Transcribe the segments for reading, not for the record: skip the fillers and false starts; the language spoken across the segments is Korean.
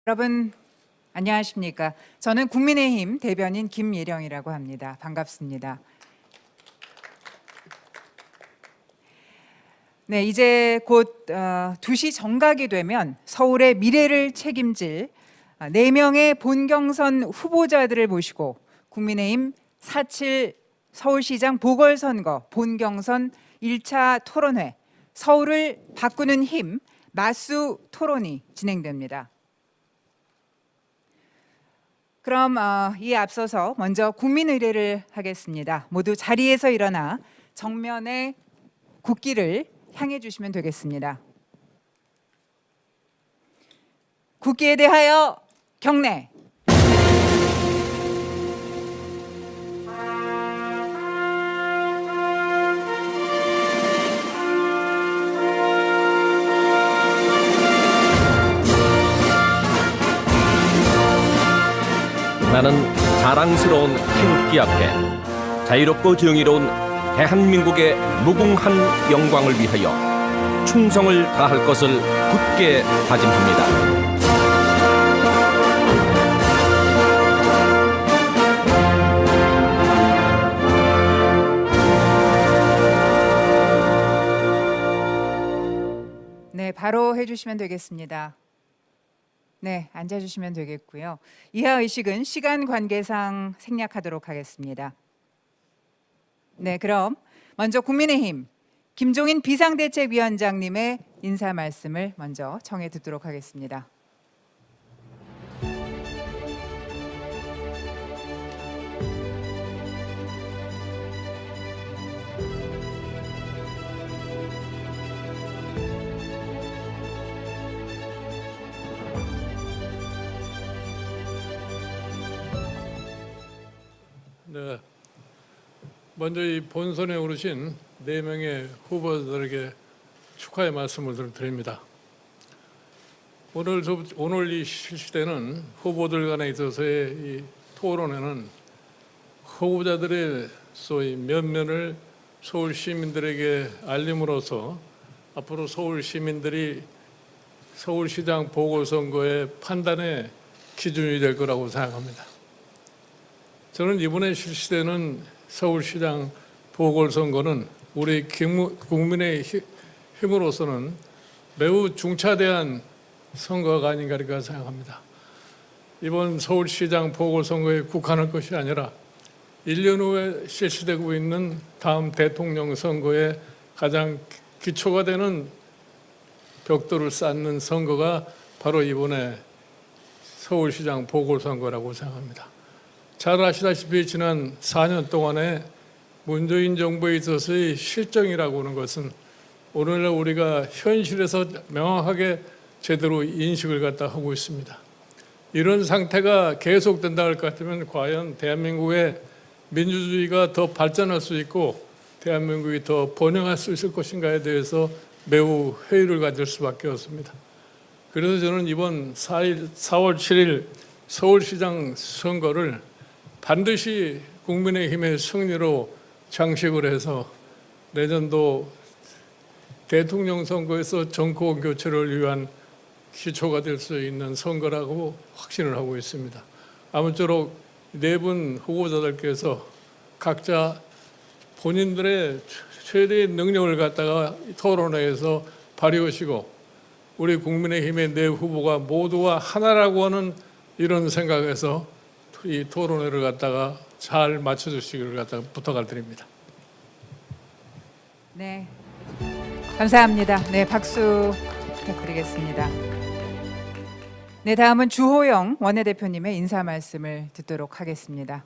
여러분 안녕하십니까? 저는 국민의힘 대변인 김예령이라고 합니다. 반갑습니다. 네, 이제 곧 2시 정각이 되면 서울의 미래를 책임질 4명의 본경선 후보자들을 모시고 국민의힘 4.7 서울시장 보궐선거 본경선 1차 토론회 서울을 바꾸는 힘 마수 토론이 진행됩니다. 그럼 이에 앞서서 먼저 국민의례를 하겠습니다. 모두 자리에서 일어나 정면에 국기를 향해 주시면 되겠습니다. 국기에 대하여 경례. 나는 자랑스러운 태극기 앞에 자유롭고 정의로운 대한민국의 무궁한 영광을 위하여 충성을 다할 것을 굳게 다짐합니다. 네, 바로 해주시면 되겠습니다. 네, 앉아주시면 되겠고요. 이하 의식은 시간 관계상 생략하도록 하겠습니다. 네, 그럼 먼저 국민의힘 김종인 비상대책위원장님의 인사 말씀을 먼저 청해 듣도록 하겠습니다. 네, 먼저 이 본선에 오르신 4명의 후보들에게 축하의 말씀을 드립니다. 오늘 이 실시되는 후보들 간에 있어서의 이 토론회는 후보자들의 소위 면면을 서울 시민들에게 알림으로써 앞으로 서울 시민들이 서울시장 보궐선거의 판단의 기준이 될 거라고 생각합니다. 저는 이번에 실시되는 서울시장 보궐선거는 우리 국민의 힘으로서는 매우 중차대한 선거가 아닌가 생각합니다. 이번 서울시장 보궐선거에 국한할 것이 아니라 1년 후에 실시되고 있는 다음 대통령 선거에 가장 기초가 되는 벽돌을 쌓는 선거가 바로 이번에 서울시장 보궐선거라고 생각합니다. 잘 아시다시피 지난 4년 동안에 문재인 정부에 있어서의 실정이라고 하는 것은 오늘날 우리가 현실에서 명확하게 제대로 인식을 갖다 하고 있습니다. 이런 상태가 계속된다 할 것 같으면 과연 대한민국의 민주주의가 더 발전할 수 있고 대한민국이 더 번영할 수 있을 것인가에 대해서 매우 회의를 가질 수밖에 없습니다. 그래서 저는 이번 4월 7일 서울시장 선거를 반드시 국민의힘의 승리로 장식을 해서 내년도 대통령 선거에서 정권 교체를 위한 기초가 될 수 있는 선거라고 확신을 하고 있습니다. 아무쪼록 4분 후보자들께서 각자 본인들의 최대의 능력을 갖다가 토론회에서 발휘하시고 우리 국민의힘의 4 후보가 모두가 하나라고 하는 이런 생각에서 이 토론회를 갖다가 잘 맞춰주시기를 갖다가 부탁을 드립니다. 네, 감사합니다. 네, 박수 부탁드리겠습니다. 네, 다음은 주호영 원내대표님의 인사 말씀을 듣도록 하겠습니다.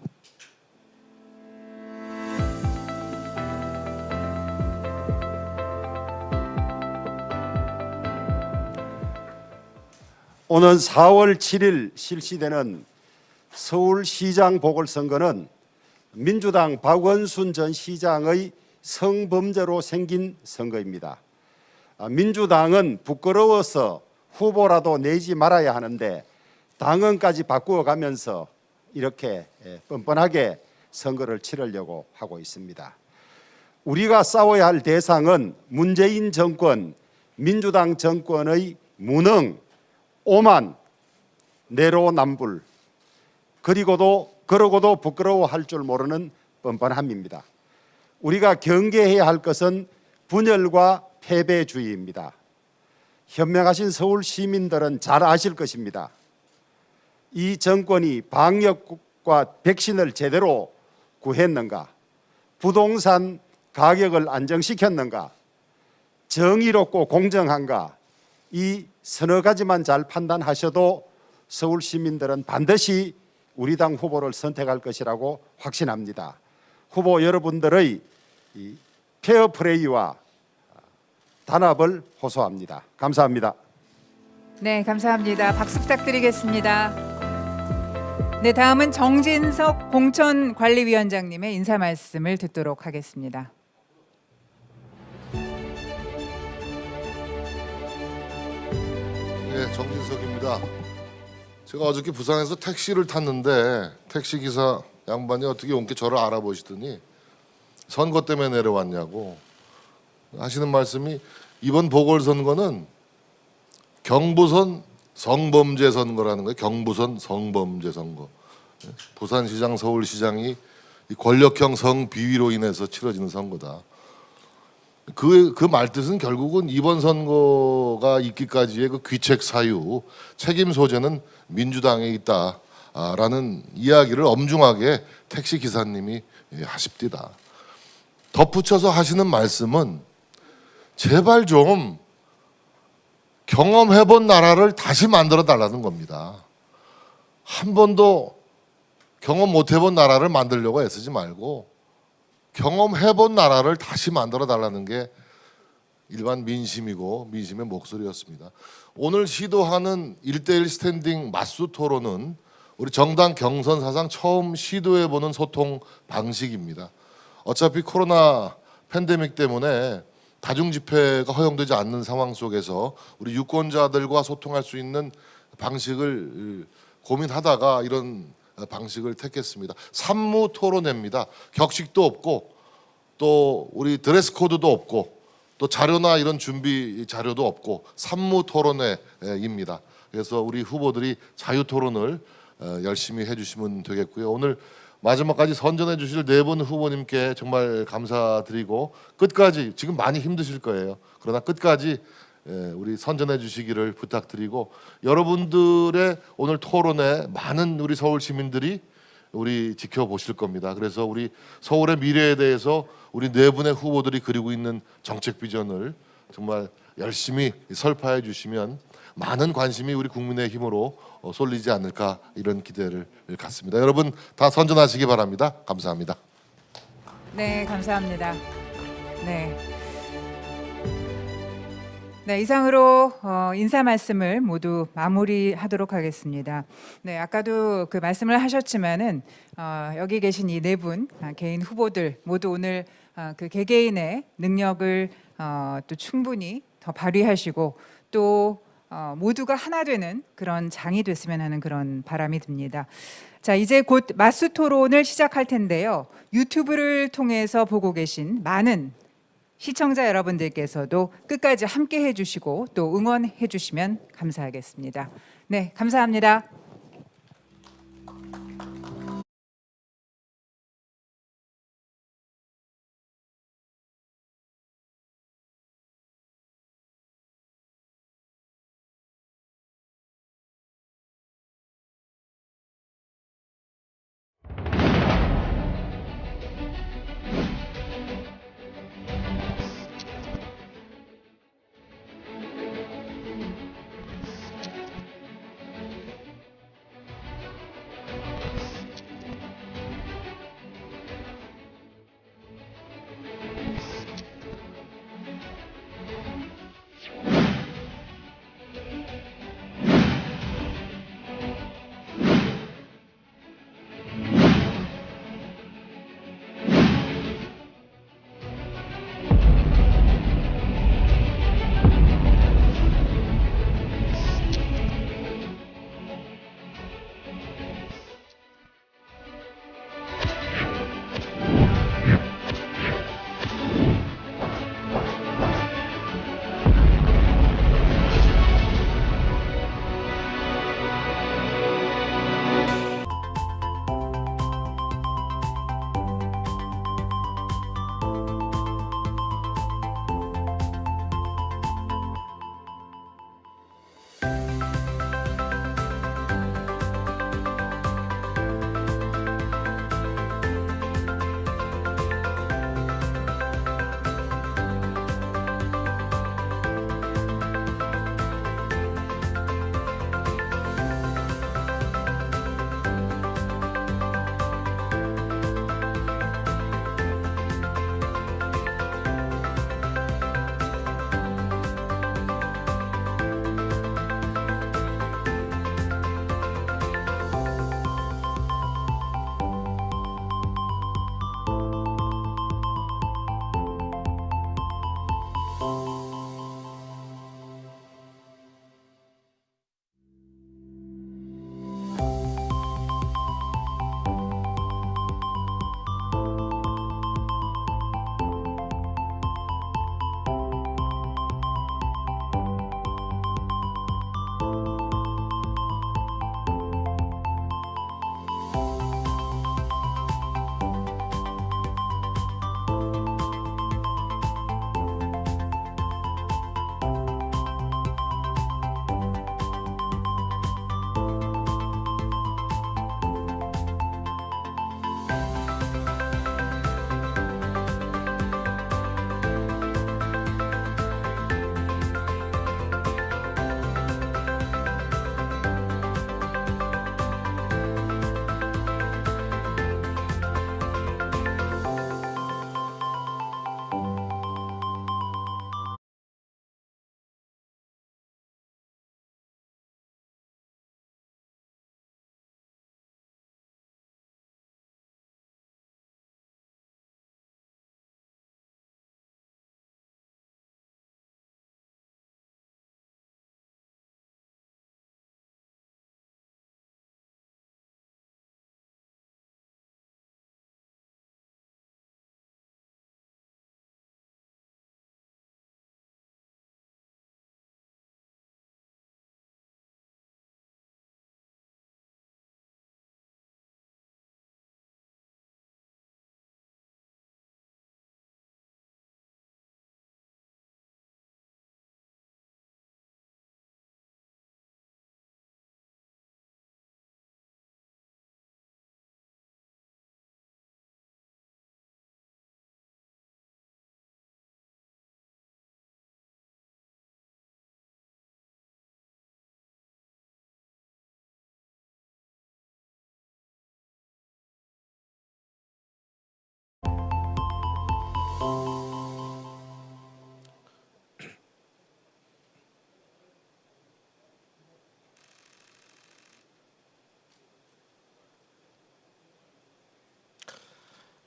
오는 4월 7일 실시되는 서울시장 보궐선거는 민주당 박원순 전 시장의 성범죄로 생긴 선거입니다. 민주당은 부끄러워서 후보라도 내지 말아야 하는데 당헌까지 바꾸어 가면서 이렇게 뻔뻔하게 선거를 치르려고 하고 있습니다. 우리가 싸워야 할 대상은 문재인 정권, 민주당 정권의 무능, 오만, 내로남불, 그러고도 부끄러워할 줄 모르는 뻔뻔함입니다. 우리가 경계해야 할 것은 분열과 패배주의입니다. 현명하신 서울 시민들은 잘 아실 것입니다. 이 정권이 방역과 백신을 제대로 구했는가? 부동산 가격을 안정시켰는가? 정의롭고 공정한가? 이 서너 가지만 잘 판단하셔도 서울 시민들은 반드시 우리 당 후보를 선택할 것이라고 확신합니다. 후보 여러분들의 이 페어플레이와 단합을 호소합니다. 감사합니다. 네, 감사합니다. 박수 부탁드리겠습니다. 네, 다음은 정진석 공천관리위원장님의 인사 말씀을 듣도록 하겠습니다. 네, 정진석입니다. 제가 어저께 부산에서 택시를 탔는데 택시 기사 양반이 어떻게 온게 저를 알아보시더니 선거 때문에 내려왔냐고 하시는 말씀이, 이번 보궐선거는 경부선 성범죄 선거라는 거예요. 경부선 성범죄 선거. 부산시장, 서울시장이 이 권력형 성비위로 인해서 치러지는 선거다. 그 말뜻은 결국은 이번 선거가 있기까지의 그 귀책 사유, 책임 소재는 민주당에 있다라는 이야기를 엄중하게 택시 기사님이 하십디다. 덧붙여서 하시는 말씀은 제발 좀 경험해본 나라를 다시 만들어 달라는 겁니다. 한 번도 경험 못 해본 나라를 만들려고 애쓰지 말고 경험해본 나라를 다시 만들어 달라는 게 일반 민심이고 민심의 목소리였습니다. 오늘 시도하는 1대1 스탠딩 맞수 토론은 우리 정당 경선 사상 처음 시도해보는 소통 방식입니다. 어차피 코로나 팬데믹 때문에 다중 집회가 허용되지 않는 상황 속에서 우리 유권자들과 소통할 수 있는 방식을 고민하다가 이런 방식을 택했습니다. 산무 토론회입니다. 격식도 없고 또 우리 드레스 코드도 없고 또 자료나 이런 준비 자료도 없고 산무 토론회입니다. 그래서 우리 후보들이 자유 토론을 열심히 해주시면 되겠고요. 오늘 마지막까지 선전해 주실 네 분 후보님께 정말 감사드리고 끝까지, 지금 많이 힘드실 거예요. 그러나 끝까지 우리 선전해 주시기를 부탁드리고, 여러분들의 오늘 토론에 많은 우리 서울 시민들이 우리 지켜보실 겁니다. 그래서 우리 서울의 미래에 대해서 우리 네 분의 후보들이 그리고 있는 정책 비전을 정말 열심히 설파해 주시면 많은 관심이 우리 국민의힘으로 쏠리지 않을까, 이런 기대를 갖습니다. 여러분 다 선전하시기 바랍니다. 감사합니다. 네, 감사합니다. 네, 이상으로 인사 말씀을 모두 마무리하도록 하겠습니다. 네, 아까도 그 말씀을 하셨지만은 여기 계신 이 네 분 개인 후보들 모두 오늘 그 개개인의 능력을 또 충분히 더 발휘하시고 또 모두가 하나 되는 그런 장이 됐으면 하는 그런 바람이 듭니다. 자, 이제 곧 맞수 토론을 시작할 텐데요. 유튜브를 통해서 보고 계신 많은 시청자 여러분들께서도 끝까지 함께 해주시고 또 응원해 주시면 감사하겠습니다. 네, 감사합니다.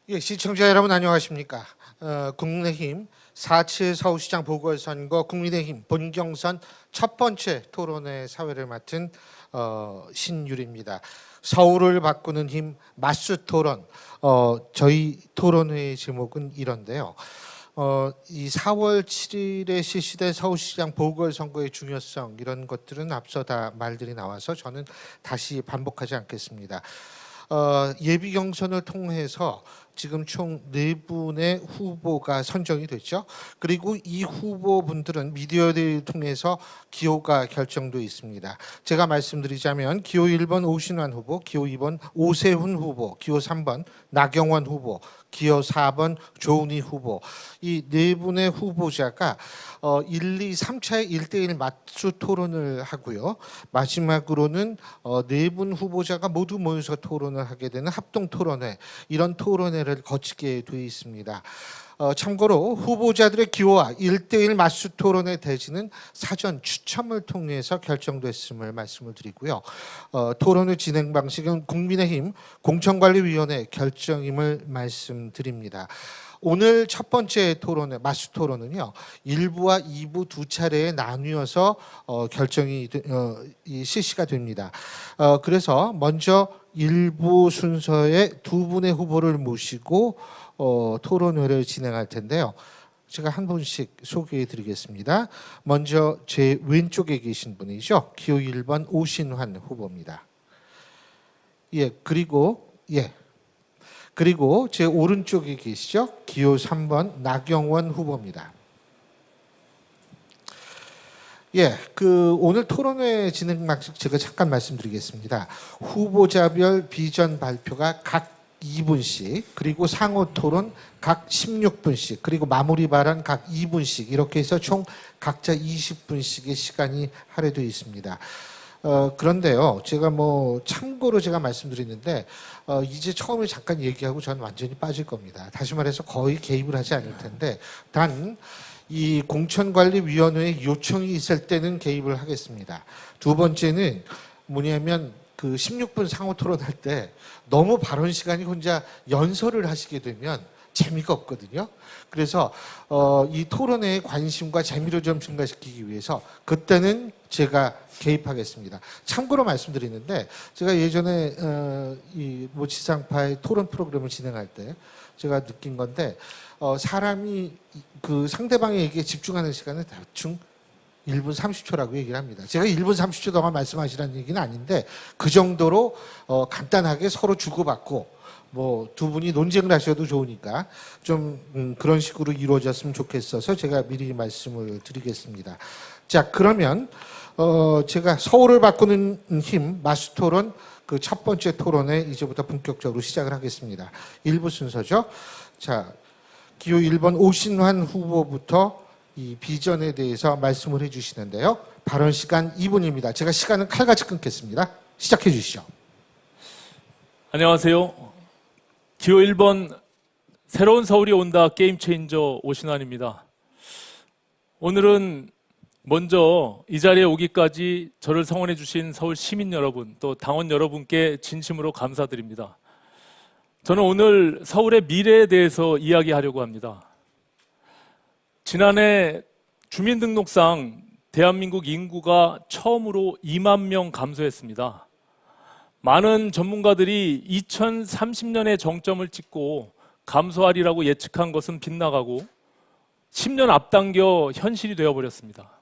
예, 시청자 여러분 안녕하십니까? 국민의힘 4.7 서울시장 보궐선거 국민의힘 본경선 첫 번째 토론회 사회를 맡은 신유리입니다. 서울을 바꾸는 힘 맞수 토론. 저희 토론회의 제목은 이런데요. 이 4월 7일에 실시된 서울시장 보궐선거의 중요성 이런 것들은 앞서 다 말들이 나와서 저는 다시 반복하지 않겠습니다. 예비 경선을 통해서 지금 총 4분의 후보가 선정이 됐죠. 그리고 이 후보분들은 미디어를 통해서 기호가 결정돼 있습니다. 제가 말씀드리자면 기호 1번 오신환 후보, 기호 2번 오세훈 후보, 기호 3번 나경원 후보, 기호 4번 조은희 후보. 이 4분의 후보자가 1, 2, 3차의 1대1 맞수 토론을 하고요. 마지막으로는 4분 후보자가 모두 모여서 토론을 하게 되는 합동 토론회, 이런 토론회를 거치게 되어 있습니다. 참고로 후보자들의 기호와 1대1 맞수 토론의 대지는 사전 추첨을 통해서 결정됐음을 말씀을 드리고요. 토론의 진행 방식은 국민의힘 공천관리위원회 결정임을 말씀드립니다. 오늘 첫 번째 토론회, 맞수 토론은요, 1부와 2부 두 차례에 나뉘어서 결정이 실시가 됩니다. 그래서 먼저 1부 순서에 2분의 후보를 모시고 토론회를 진행할 텐데요. 제가 한 분씩 소개해 드리겠습니다. 먼저 제 왼쪽에 계신 분이죠. 기호 1번 오신환 후보입니다. 그리고 제 오른쪽에 계시죠. 기호 3번 나경원 후보입니다. 오늘 토론회 진행 방식 제가 잠깐 말씀드리겠습니다. 후보자별 비전 발표가 각 2분씩, 그리고 상호 토론 각 16분씩, 그리고 마무리 발언 각 2분씩, 이렇게 해서 총 각자 20분씩의 시간이 할애되어 있습니다. 그런데요, 제가 참고로 제가 말씀드리는데, 이제 처음에 잠깐 얘기하고 저는 완전히 빠질 겁니다. 다시 말해서 거의 개입을 하지 않을 텐데, 단 이 공천관리위원회의 요청이 있을 때는 개입을 하겠습니다. 두 번째는 뭐냐면 그 16분 상호 토론할 때 너무 발언 시간이 혼자 연설을 하시게 되면 재미가 없거든요. 그래서 이 토론회의 관심과 재미를 좀 증가시키기 위해서 그때는 제가 개입하겠습니다. 참고로 말씀드리는데, 제가 예전에 이 지상파의 토론 프로그램을 진행할 때 제가 느낀 건데, 사람이 그 상대방의 얘기에 집중하는 시간은 대충 1분 30초라고 얘기를 합니다. 제가 1분 30초 동안 말씀하시라는 얘기는 아닌데, 그 정도로 간단하게 서로 주고받고 두 분이 논쟁을 하셔도 좋으니까 좀 그런 식으로 이루어졌으면 좋겠어서 제가 미리 말씀을 드리겠습니다. 자, 그러면 제가 서울을 바꾸는 힘 맞수 토론 그 첫 번째 토론에 이제부터 본격적으로 시작을 하겠습니다. 1부 순서죠. 자, 기호 1번 오신환 후보부터 이 비전에 대해서 말씀을 해주시는데요. 발언 시간 2분입니다. 제가 시간은 칼같이 끊겠습니다. 시작해 주시죠. 안녕하세요. 기호 1번 새로운 서울이 온다 게임 체인저 오신환입니다. 오늘은 먼저 이 자리에 오기까지 저를 성원해 주신 서울 시민 여러분, 또 당원 여러분께 진심으로 감사드립니다. 저는 오늘 서울의 미래에 대해서 이야기하려고 합니다. 지난해 주민등록상 대한민국 인구가 처음으로 2만 명 감소했습니다. 많은 전문가들이 2030년에 정점을 찍고 감소하리라고 예측한 것은 빗나가고 10년 앞당겨 현실이 되어버렸습니다.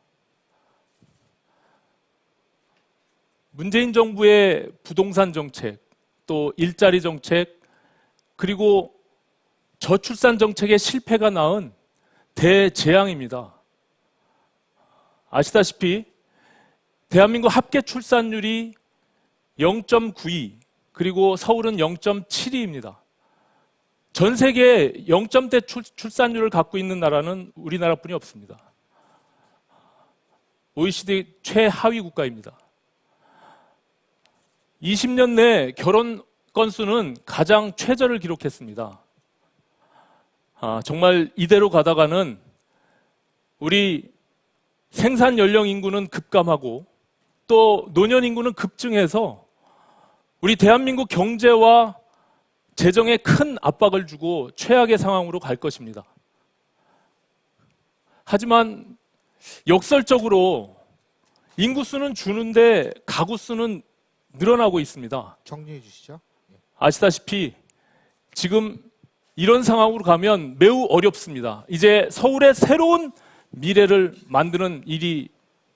문재인 정부의 부동산 정책, 또 일자리 정책, 그리고 저출산 정책의 실패가 낳은 대재앙입니다. 아시다시피 대한민국 합계 출산율이 0.92, 그리고 서울은 0.72입니다. 전 세계에 0점대 출산율을 갖고 있는 나라는 우리나라뿐이 없습니다. OECD 최하위 국가입니다. 20년 내 결혼 건수는 가장 최저를 기록했습니다. 정말 이대로 가다가는 우리 생산 연령 인구는 급감하고 또 노년 인구는 급증해서 우리 대한민국 경제와 재정에 큰 압박을 주고 최악의 상황으로 갈 것입니다. 하지만 역설적으로 인구수는 주는데 가구수는 늘어나고 있습니다. 정리해 주시죠. 아시다시피 지금 이런 상황으로 가면 매우 어렵습니다. 이제 서울의 새로운 미래를 만드는 일이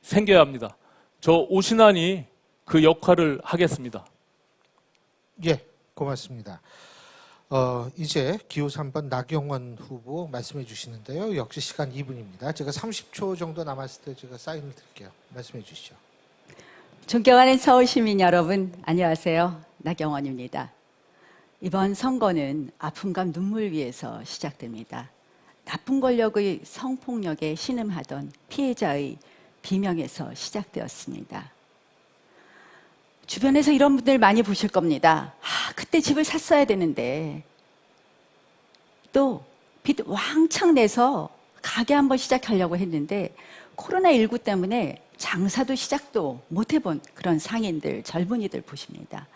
생겨야 합니다. 저 오신환이 그 역할을 하겠습니다. 예, 고맙습니다. 이제 기호 3번 나경원 후보 말씀해 주시는데요. 역시 시간 2분입니다. 제가 30초 정도 남았을 때 제가 사인을 드릴게요. 말씀해 주시죠. 존경하는 서울 시민 여러분, 안녕하세요. 나경원입니다. 이번 선거는 아픔과 눈물 위에서 시작됩니다. 나쁜 권력의 성폭력에 신음하던 피해자의 비명에서 시작되었습니다. 주변에서 이런 분들 많이 보실 겁니다. 그때 집을 샀어야 되는데, 또 빚 왕창 내서 가게 한번 시작하려고 했는데 코로나19 때문에 장사도 시작도 못 해본 그런 상인들, 젊은이들 보십니다.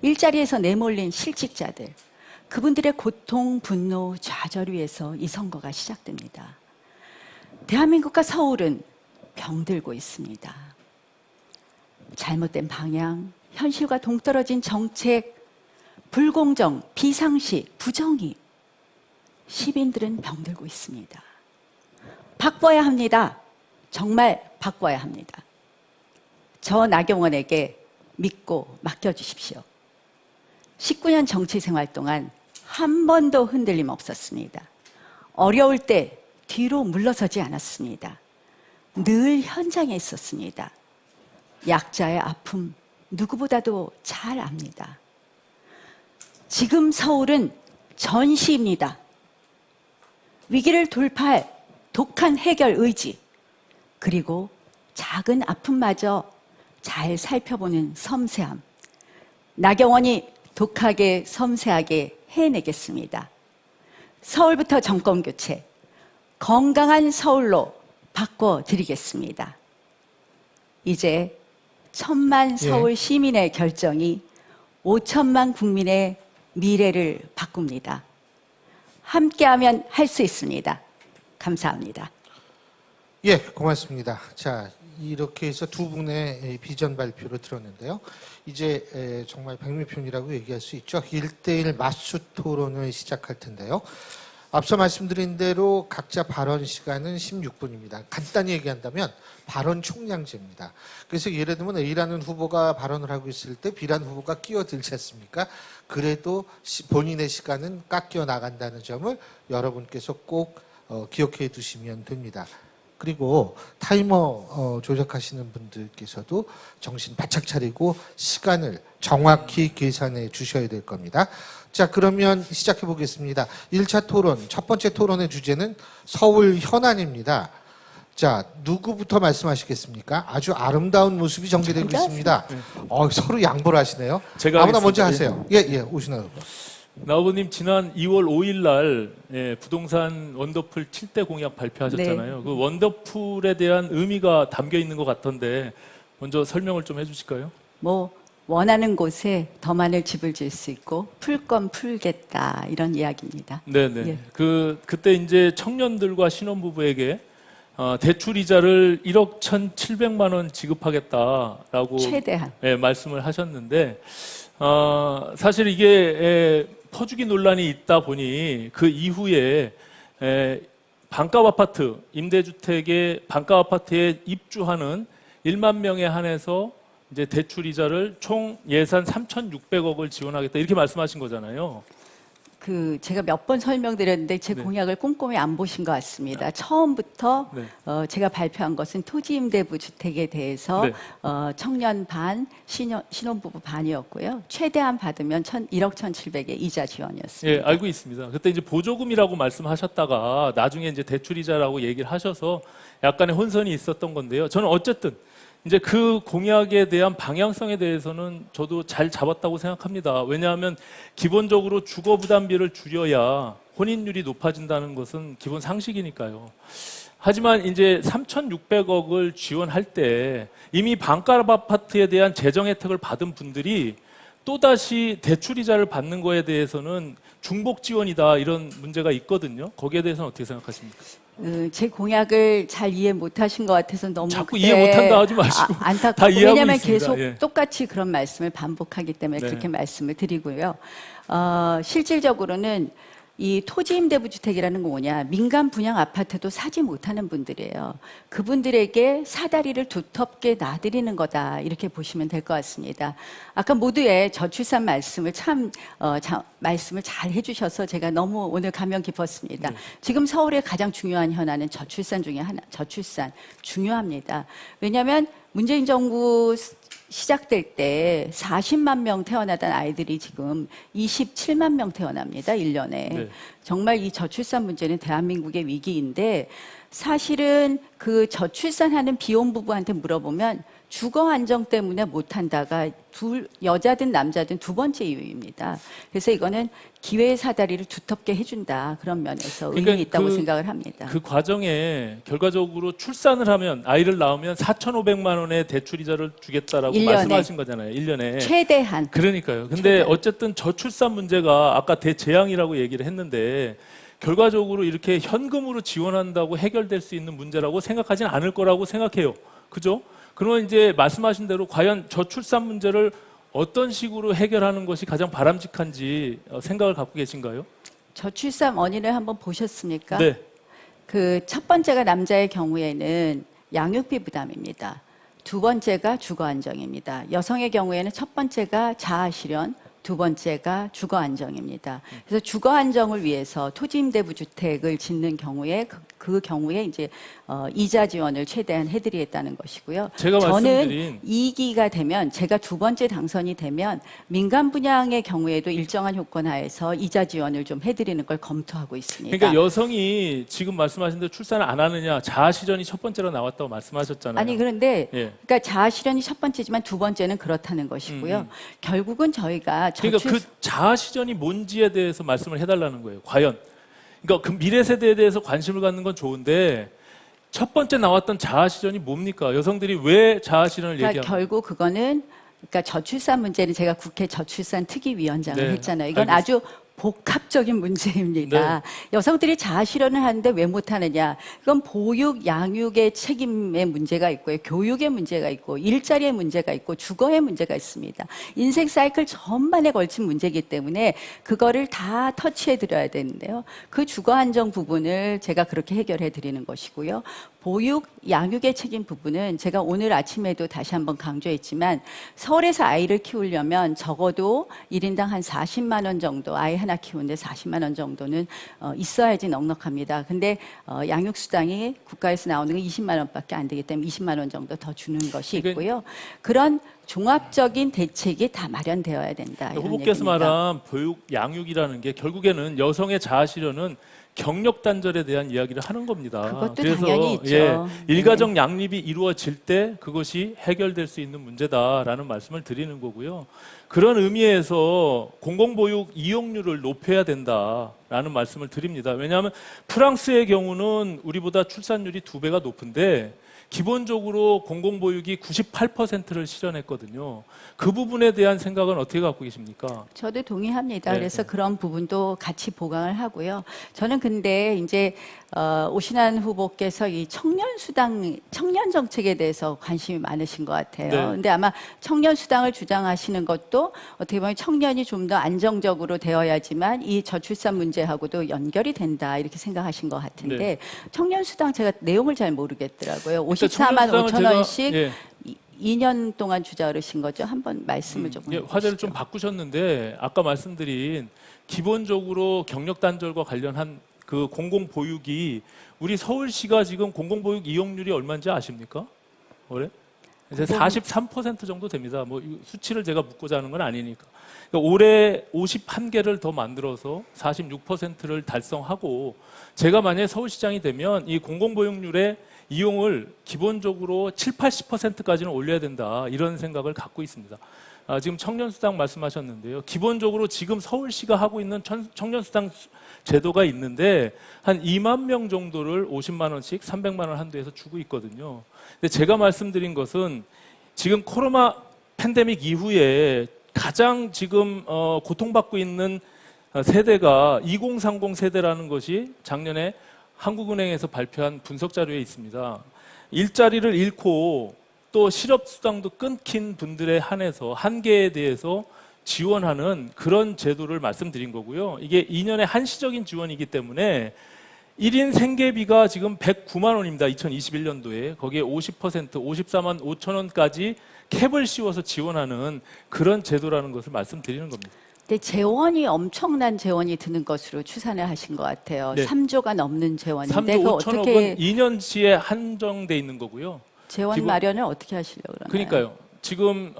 일자리에서 내몰린 실직자들, 그분들의 고통, 분노, 좌절 위에서 이 선거가 시작됩니다. 대한민국과 서울은 병들고 있습니다. 잘못된 방향, 현실과 동떨어진 정책, 불공정, 비상식, 부정의, 시민들은 병들고 있습니다. 바꿔야 합니다. 정말 바꿔야 합니다. 저 나경원에게 믿고 맡겨주십시오. 19년 정치 생활 동안 한 번도 흔들림 없었습니다. 어려울 때 뒤로 물러서지 않았습니다. 늘 현장에 있었습니다. 약자의 아픔 누구보다도 잘 압니다. 지금 서울은 전시입니다. 위기를 돌파할 독한 해결 의지, 그리고 작은 아픔마저 잘 살펴보는 섬세함. 나경원이 독하게 섬세하게 해내겠습니다. 서울부터 정권 교체, 건강한 서울로 바꿔드리겠습니다. 이제 1,000만 서울 시민의 결정이 5천만 국민의 미래를 바꿉니다. 함께하면 할 수 있습니다. 감사합니다. 예, 고맙습니다. 자, 이렇게 해서 두 분의 비전 발표를 들었는데요. 이제 정말 백미편이라고 얘기할 수 있죠. 1대1 맞수 토론을 시작할 텐데요. 앞서 말씀드린 대로 각자 발언 시간은 16분입니다. 간단히 얘기한다면 발언 총량제입니다. 그래서 예를 들면 A라는 후보가 발언을 하고 있을 때 B라는 후보가 끼어들지 않습니까? 그래도 본인의 시간은 깎여 나간다는 점을 여러분께서 꼭 기억해 두시면 됩니다. 그리고 타이머 조작하시는 분들께서도 정신 바짝 차리고 시간을 정확히 계산해 주셔야 될 겁니다. 자, 그러면 시작해 보겠습니다. 1차 토론, 첫 번째 토론의 주제는 서울 현안입니다. 자, 누구부터 말씀하시겠습니까? 아주 아름다운 모습이 전개되고 있습니다. 서로 양보를 하시네요. 제가 아무나 먼저 하겠습니다. 하세요. 예, 오신환 후보. 나 후보님 지난 2월 5일 날 부동산 원더풀 7대 공약 발표하셨잖아요. 네. 그 원더풀에 대한 의미가 담겨 있는 것 같던데 먼저 설명을 좀 해주실까요? 원하는 곳에 더 많은 집을 질 수 있고 풀 건 풀겠다, 이런 이야기입니다. 네네. 예. 그때 이제 청년들과 신혼부부에게 대출 이자를 1억 1,700만 원 지급하겠다라고 최대한. 말씀을 하셨는데 사실 이게 퍼주기 논란이 있다 보니 그 이후에 반값 아파트, 임대주택의 반값 아파트에 입주하는 1만 명에 한해서 이제 대출 이자를 총 예산 3,600억을 지원하겠다, 이렇게 말씀하신 거잖아요. 제가 몇 번 설명드렸는데 제 네. 공약을 꼼꼼히 안 보신 것 같습니다. 처음부터 네. 제가 발표한 것은 토지임대부 주택에 대해서 네. 청년 반, 신혼부부 반이었고요. 최대한 받으면 1억 1,700의 이자 지원이었습니다. 예, 알고 있습니다. 그때 이제 보조금이라고 말씀하셨다가 나중에 이제 대출 이자라고 얘기를 하셔서 약간의 혼선이 있었던 건데요. 저는 어쨌든 이제 그 공약에 대한 방향성에 대해서는 저도 잘 잡았다고 생각합니다. 왜냐하면 기본적으로 주거 부담비를 줄여야 혼인율이 높아진다는 것은 기본 상식이니까요. 하지만 이제 3,600억을 지원할 때 이미 반값 아파트에 대한 재정 혜택을 받은 분들이 또다시 대출이자를 받는 거에 대해서는 중복 지원이다 이런 문제가 있거든요. 거기에 대해서는 어떻게 생각하십니까? 제 공약을 잘 이해 못하신 것 같아서 너무 자꾸 그때 이해 못한다 하지 마시고 다 안타깝고 이해하고 왜냐하면 있습니다. 계속 예. 똑같이 그런 말씀을 반복하기 때문에 네. 그렇게 말씀을 드리고요. 실질적으로는 이 토지임대부주택이라는 건 뭐냐, 민간 분양 아파트도 사지 못하는 분들이에요. 그분들에게 사다리를 두텁게 놔드리는 거다 이렇게 보시면 될 것 같습니다. 아까 모두의 저출산 말씀을 말씀을 잘 해주셔서 제가 너무 오늘 감명 깊었습니다. 네. 지금 서울의 가장 중요한 현안은 저출산 중에 하나, 저출산 중요합니다. 왜냐하면 문재인 정부 시작될 때 40만 명 태어나던 아이들이 지금 27만 명 태어납니다. 1년에. 네. 정말 이 저출산 문제는 대한민국의 위기인데 사실은 그 저출산하는 비혼 부부한테 물어보면 주거 안정 때문에 못한다가 여자든 남자든 두 번째 이유입니다. 그래서 이거는 기회의 사다리를 두텁게 해준다. 그런 면에서 의미 그러니까 있다고 생각을 합니다. 그 과정에 결과적으로 출산을 하면 아이를 낳으면 4,500만 원의 대출이자를 주겠다라고 1년에. 말씀하신 거잖아요. 1년에. 최대한. 그러니까요. 근데 최대한. 어쨌든 저출산 문제가 아까 대재앙이라고 얘기를 했는데 결과적으로 이렇게 현금으로 지원한다고 해결될 수 있는 문제라고 생각하지는 않을 거라고 생각해요. 그죠? 그러면 이제 말씀하신 대로 과연 저출산 문제를 어떤 식으로 해결하는 것이 가장 바람직한지 생각을 갖고 계신가요? 저출산 원인을 한번 보셨습니까? 네. 그 첫 번째가 남자의 경우에는 양육비 부담입니다. 두 번째가 주거 안정입니다. 여성의 경우에는 첫 번째가 자아 실현, 두 번째가 주거 안정입니다. 그래서 주거 안정을 위해서 토지임대부 주택을 짓는 경우에 그 경우에 이제 이자 지원을 최대한 해드리겠다는 것이고요. 제가 저는 말씀드린 2기가 되면 제가 두 번째 당선이 되면 민간 분양의 경우에도 일정한 요건 하에서 이자 지원을 좀 해드리는 걸 검토하고 있습니다. 그러니까 여성이 지금 말씀하신 대로 출산을 안 하느냐 자아 실현이 첫 번째로 나왔다고 말씀하셨잖아요. 아니 그런데 예. 그러니까 자아 실현이 첫 번째지만 두 번째는 그렇다는 것이고요. 결국은 저희가 그러니까 그 자아 실현이 뭔지에 대해서 말씀을 해달라는 거예요. 과연 그러니까 그 미래 세대에 대해서 관심을 갖는 건 좋은데 첫 번째 나왔던 자아 실현이 뭡니까? 여성들이 왜 자아 실현을 그러니까 얘기하는 결국 그거는 그러니까 저출산 문제는 제가 국회 저출산 특위위원장을 네, 했잖아요. 이건 알겠습니다. 아주 복합적인 문제입니다. 여성들이 자아 실현을 하는데 왜 못하느냐? 이건 보육, 양육의 책임의 문제가 있고요. 교육의 문제가 있고 일자리의 문제가 있고 주거의 문제가 있습니다. 인생 사이클 전반에 걸친 문제이기 때문에 그거를 다 터치해 드려야 되는데요. 그 주거 안정 부분을 제가 그렇게 해결해 드리는 것이고요. 보육, 양육의 책임 부분은 제가 오늘 아침에도 다시 한번 강조했지만 서울에서 아이를 키우려면 적어도 1인당 한 40만 원 정도 아이 하나 키우는데 40만 원 정도는 있어야지 넉넉합니다. 근데 양육수당이 국가에서 나오는 건 20만 원밖에 안 되기 때문에 20만 원 정도 더 주는 것이 있고요. 그런 종합적인 대책이 다 마련되어야 된다. 이런 후보께서 얘기입니다. 말한 보육, 양육이라는 게 결국에는 여성의 자아 실현은 경력 단절에 대한 이야기를 하는 겁니다. 그것도 그래서 당연히 있죠. 예, 일가정 양립이 이루어질 때 그것이 해결될 수 있는 문제다라는 말씀을 드리는 거고요. 그런 의미에서 공공보육 이용률을 높여야 된다라는 말씀을 드립니다. 왜냐하면 프랑스의 경우는 우리보다 출산율이 2배가 높은데 기본적으로 공공보육이 98%를 실현했거든요. 그 부분에 대한 생각은 어떻게 갖고 계십니까? 저도 동의합니다. 네. 그래서 그런 부분도 같이 보강을 하고요. 저는 근데 이제 오신환 후보께서 이 청년수당, 청년 정책에 대해서 관심이 많으신 것 같아요. 네. 근데 아마 청년수당을 주장하시는 것도 어떻게 보면 청년이 좀 더 안정적으로 되어야지만 이 저출산 문제하고도 연결이 된다 이렇게 생각하신 것 같은데 네. 청년수당 제가 내용을 잘 모르겠더라고요. 그러니까 54만 청년수당을 5천 원씩 제가, 2년 동안 주장하신 거죠. 한번 말씀을 조금 화제를 해주시죠. 좀 바꾸셨는데 아까 말씀드린 기본적으로 경력 단절과 관련한 그 공공보육이 우리 서울시가 지금 공공보육 이용률이 얼마인지 아십니까? 올해? 이제 43% 정도 됩니다. 뭐 수치를 제가 묻고자 하는 건 아니니까. 그러니까 올해 51개를 더 만들어서 46%를 달성하고 제가 만약에 서울시장이 되면 이 공공보육률의 이용을 기본적으로 7, 80%까지는 올려야 된다. 이런 생각을 갖고 있습니다. 지금 청년수당 말씀하셨는데요. 기본적으로 지금 서울시가 하고 있는 청년수당 제도가 있는데 한 2만 명 정도를 50만 원씩 300만 원 한도에서 주고 있거든요. 근데 제가 말씀드린 것은 지금 코로나 팬데믹 이후에 가장 지금 고통받고 있는 세대가 2030 세대라는 것이 작년에 한국은행에서 발표한 분석 자료에 있습니다. 일자리를 잃고 또 실업수당도 끊긴 분들에 한해서 한계에 대해서 지원하는 그런 제도를 말씀드린 거고요. 이게 2년의 한시적인 지원이기 때문에 1인 생계비가 지금 109만 원입니다. 2021년도에. 거기에 50%, 54만 5천 원까지 캡을 씌워서 지원하는 그런 제도라는 것을 말씀드리는 겁니다. 근데 재원이 엄청난 재원이 드는 것으로 추산을 하신 것 같아요. 네. 3조가 넘는 재원인데 3조 그거 5천억은 어떻게 2년치에 한정돼 있는 거고요. 재원 기본- 마련을 어떻게 하시려고 그러나요? 그러니까요. 지금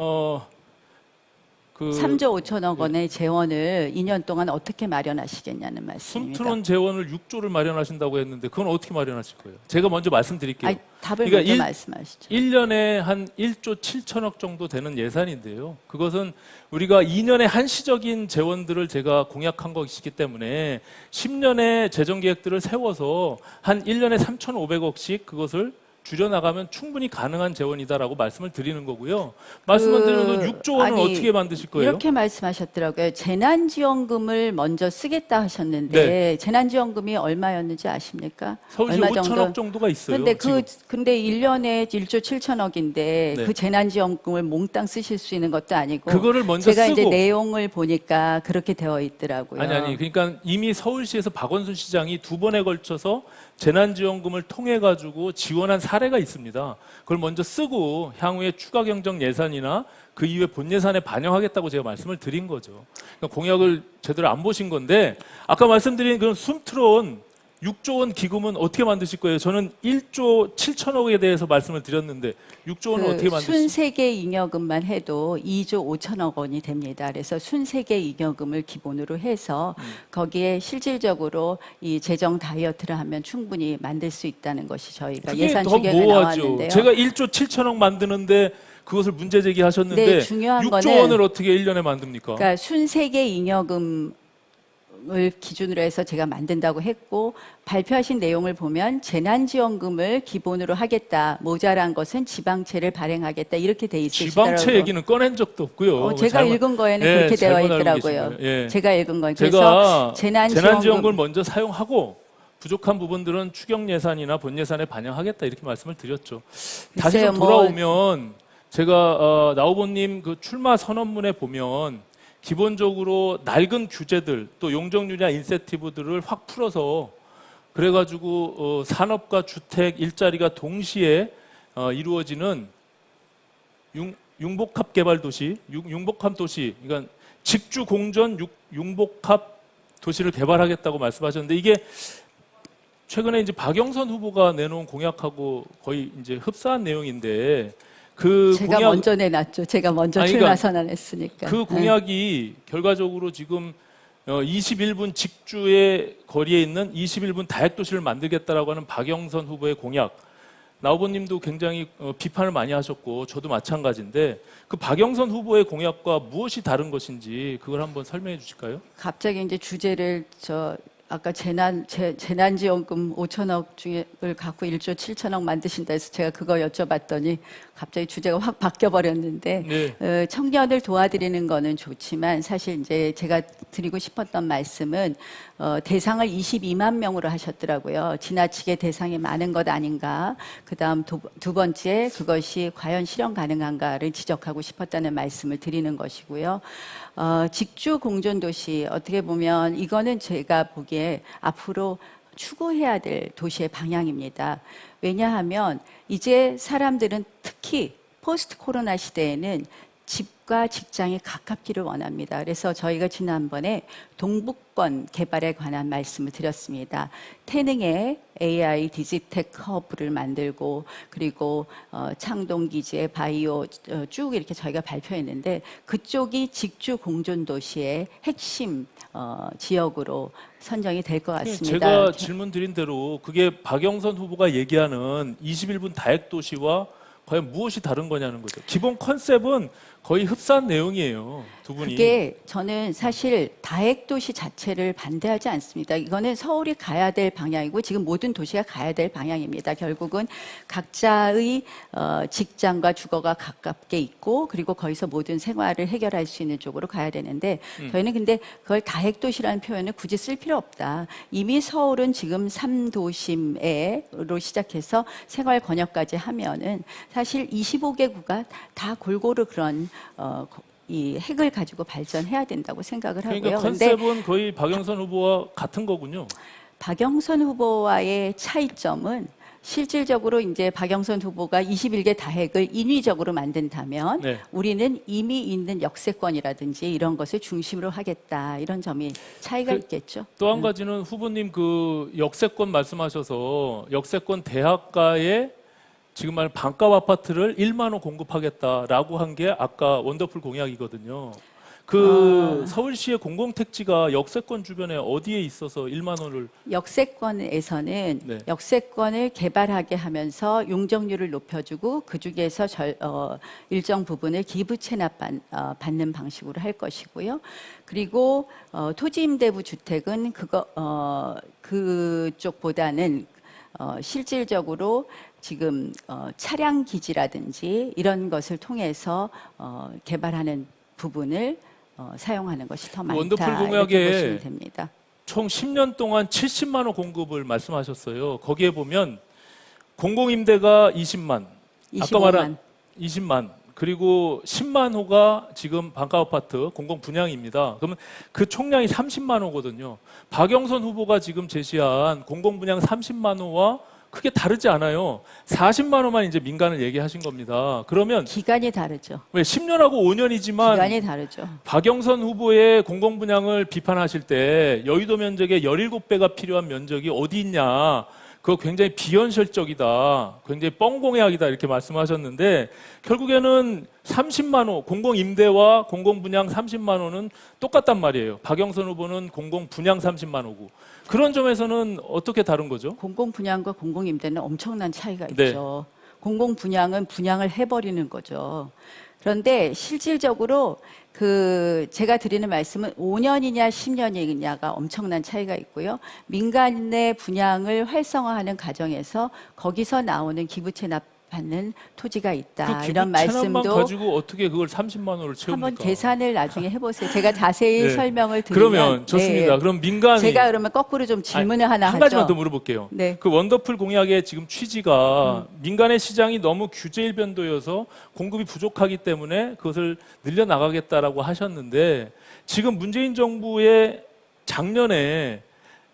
그 3조 5천억 원의 재원을 2년 동안 어떻게 마련하시겠냐는 말씀입니다. 순트론 재원을 6조를 마련하신다고 했는데 그건 어떻게 마련하실 거예요? 제가 먼저 말씀드릴게요. 아니, 답을 그러니까 먼저 말씀하시죠. 1년에 한 1조 7천억 정도 되는 예산인데요. 그것은 우리가 2년의 한시적인 재원들을 제가 공약한 것이기 때문에 10년의 재정 계획들을 세워서 한 1년에 3,500억씩 그것을 줄여나가면 충분히 가능한 재원이다라고 말씀을 드리는 거고요. 말씀을 드리는 건 6조 원은 아니, 어떻게 만드실 거예요? 이렇게 말씀하셨더라고요. 재난지원금을 먼저 쓰겠다 하셨는데 네. 재난지원금이 얼마였는지 아십니까? 서울시 얼마 5천억 정도가 있어요. 근데 지금. 근데 1년에 1조 7천억인데 네. 그 재난지원금을 몽땅 쓰실 수 있는 것도 아니고 그거를 먼저 제가 쓰고 이제 내용을 보니까 그렇게 되어 있더라고요. 아니 그러니까 이미 서울시에서 박원순 시장이 2번에 걸쳐서 재난지원금을 통해 가지고 지원한 사례가 있습니다. 그걸 먼저 쓰고 향후에 추가 경정 예산이나 그 이후에 본 예산에 반영하겠다고 제가 말씀을 드린 거죠. 그러니까 공약을 제대로 안 보신 건데 아까 말씀드린 그런 숨트론 6조 원 기금은 어떻게 만드실 거예요? 저는 1조 7천억에 대해서 말씀을 드렸는데 6조 원은 어떻게 만드실 거예요? 순세계 잉여금만 해도 2조 5천억 원이 됩니다. 그래서 순세계 잉여금을 기본으로 해서 거기에 실질적으로 이 재정 다이어트를 하면 충분히 만들 수 있다는 것이 저희가 그게 예산 더 추경에 모호하죠. 나왔는데요. 제가 1조 7천억 만드는데 그것을 문제 제기하셨는데 네, 중요한 6조 거는 원을 어떻게 1년에 만듭니까? 그러니까 순세계 잉여금을 기준으로 해서 제가 만든다고 했고 발표하신 내용을 보면 재난지원금을 기본으로 하겠다. 모자란 것은 지방채를 발행하겠다. 이렇게 돼 있으시더라고요. 지방채 얘기는 꺼낸 적도 없고요. 제가 읽은 거에는 예, 그렇게 되어 잘못 알고 있더라고요. 계신 거예요. 예. 제가 읽은 거예요. 제가 그래서 재난지원금을 먼저 사용하고 부족한 부분들은 추경 예산이나 본 예산에 반영하겠다 이렇게 말씀을 드렸죠. 다시 글쎄요, 좀 돌아오면 제가 나우보님 그 출마 선언문에 보면 기본적으로 낡은 규제들 또 용적률이나 인센티브들을 확 풀어서 그래가지고 산업과 주택 일자리가 동시에 이루어지는 융복합 개발 도시, 융복합 도시, 그러니까 직주 공전 융복합 도시를 개발하겠다고 말씀하셨는데 이게 최근에 이제 박영선 후보가 내놓은 공약하고 거의 이제 흡사한 내용인데 그 제가 공약 먼저 내놨죠. 제가 먼저 아니, 출마 그러니까 선언했으니까. 그 공약이 결과적으로 지금 21분 직주의 거리에 있는 21분 다핵도시를 만들겠다라고 하는 박영선 후보의 공약. 나 후보님도 굉장히 비판을 많이 하셨고 저도 마찬가지인데 그 박영선 후보의 공약과 무엇이 다른 것인지 그걸 한번 설명해 주실까요? 갑자기 이제 주제를 아까 재난지원금 5천억 중에를 갖고 1조 7천억 만드신다 해서 제가 그거 여쭤봤더니 갑자기 주제가 확 바뀌어 버렸는데 네. 청년을 도와드리는 거는 좋지만 사실 이제 제가 드리고 싶었던 말씀은 대상을 22만 명으로 하셨더라고요. 지나치게 대상이 많은 것 아닌가. 그다음 두 번째 그것이 과연 실현 가능한가를 지적하고 싶었다는 말씀을 드리는 것이고요. 직주 공존도시 어떻게 보면 이거는 제가 보기에 앞으로 추구해야 될 도시의 방향입니다. 왜냐하면 이제 사람들은 특히 포스트 코로나 시대에는 집과 직장이 가깝기를 원합니다. 그래서 저희가 지난번에 동북권 개발에 관한 말씀을 드렸습니다. 태능에 AI 디지텍 허브를 만들고 그리고 창동기지에 바이오 쭉 이렇게 저희가 발표했는데 그쪽이 직주 공존 도시의 핵심 지역으로 선정이 될 것 같습니다. 제가 질문 드린 대로 그게 박영선 후보가 얘기하는 21분 다핵도시와 과연 무엇이 다른 거냐는 거죠. 기본 컨셉은 거의 흡사한 내용이에요. 두 분이. 그게 저는 사실 다핵도시 자체를 반대하지 않습니다. 이거는 서울이 가야 될 방향이고 지금 모든 도시가 가야 될 방향입니다. 결국은 각자의 직장과 주거가 가깝게 있고 그리고 거기서 모든 생활을 해결할 수 있는 쪽으로 가야 되는데 저희는 근데 그걸 다핵도시라는 표현을 굳이 쓸 필요 없다. 이미 서울은 지금 3도심으로 시작해서 생활 권역까지 하면은 사실 25개구가 다 골고루 그런 이 핵을 가지고 발전해야 된다고 생각을 하고요. 그러니까 컨셉은 거의 박영선 후보와 같은 거군요. 박영선 후보와의 차이점은 실질적으로 이제 박영선 후보가 21개 다핵을 인위적으로 만든다면 네. 우리는 이미 있는 역세권이라든지 이런 것을 중심으로 하겠다. 이런 점이 차이가 있겠죠. 또 한 가지는 후보님 그 역세권 말씀하셔서 역세권 대학가에 지금 말 반값 아파트를 1만 호 공급하겠다라고 한 게 아까 원더풀 공약이거든요. 그 서울시의 공공택지가 역세권 주변에 어디에 있어서 1만 호를 역세권에서는 네. 역세권을 개발하게 하면서 용적률을 높여주고 그 중에서 일정 부분을 기부 체납 받는 방식으로 할 것이고요. 그리고 토지임대부 주택은 그쪽보다는 실질적으로 지금 차량 기지라든지 이런 것을 통해서 개발하는 부분을 사용하는 것이 더 많다. 원더풀 이렇게 공약에 보시면 됩니다. 총 10년 동안 70만 호 공급을 말씀하셨어요. 거기에 보면 공공임대가 20만, 아까 25만. 말한 20만, 그리고 10만 호가 지금 반값 아파트 공공 분양입니다. 그러면 그 총량이 30만 호거든요. 박영선 후보가 지금 제시한 공공 분양 30만 호와 크게 다르지 않아요. 40만 호만 이제 민간을 얘기하신 겁니다. 그러면 기간이 다르죠. 왜 10년하고 5년이지만 기간이 다르죠. 박영선 후보의 공공 분양을 비판하실 때 여의도 면적의 17배가 필요한 면적이 어디 있냐. 그거 굉장히 비현실적이다. 굉장히 뻥공약이다. 이렇게 말씀하셨는데 결국에는 30만 호, 공공임대와 공공분양 30만 호는 똑같단 말이에요. 박영선 후보는 공공분양 30만 호고. 그런 점에서는 어떻게 다른 거죠? 공공분양과 공공임대는 엄청난 차이가 네. 있죠. 공공분양은 분양을 해버리는 거죠. 그런데 실질적으로 제가 드리는 말씀은 5년이냐 10년이냐가 엄청난 차이가 있고요. 민간의 분양을 활성화하는 과정에서 거기서 나오는 기부채납 받는 토지가 있다. 이런 체납만 말씀도 가지고 어떻게 그걸 30만 원을 채웁니까? 한번 계산을 나중에 해보세요. 제가 자세히 네. 설명을 드리면 그러면 좋습니다. 네. 그럼 민간이 제가 그러면 거꾸로 좀 질문을 하나 한 하죠. 가지만 더 물어볼게요. 네. 그 원더풀 공약의 지금 취지가 민간의 시장이 너무 규제 일변도여서 공급이 부족하기 때문에 그것을 늘려나가겠다라고 하셨는데 지금 문재인 정부의 작년에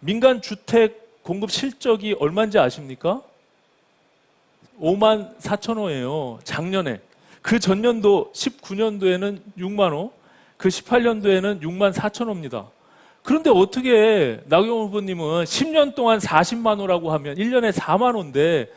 민간 주택 공급 실적이 얼마인지 아십니까? 5만 4천 호예요. 작년에. 그 전년도 19년도에는 6만 호, 그 18년도에는 6만 4천 호입니다. 그런데 어떻게 나경원 후보님은 10년 동안 40만 호라고 하면 1년에 4만 호인데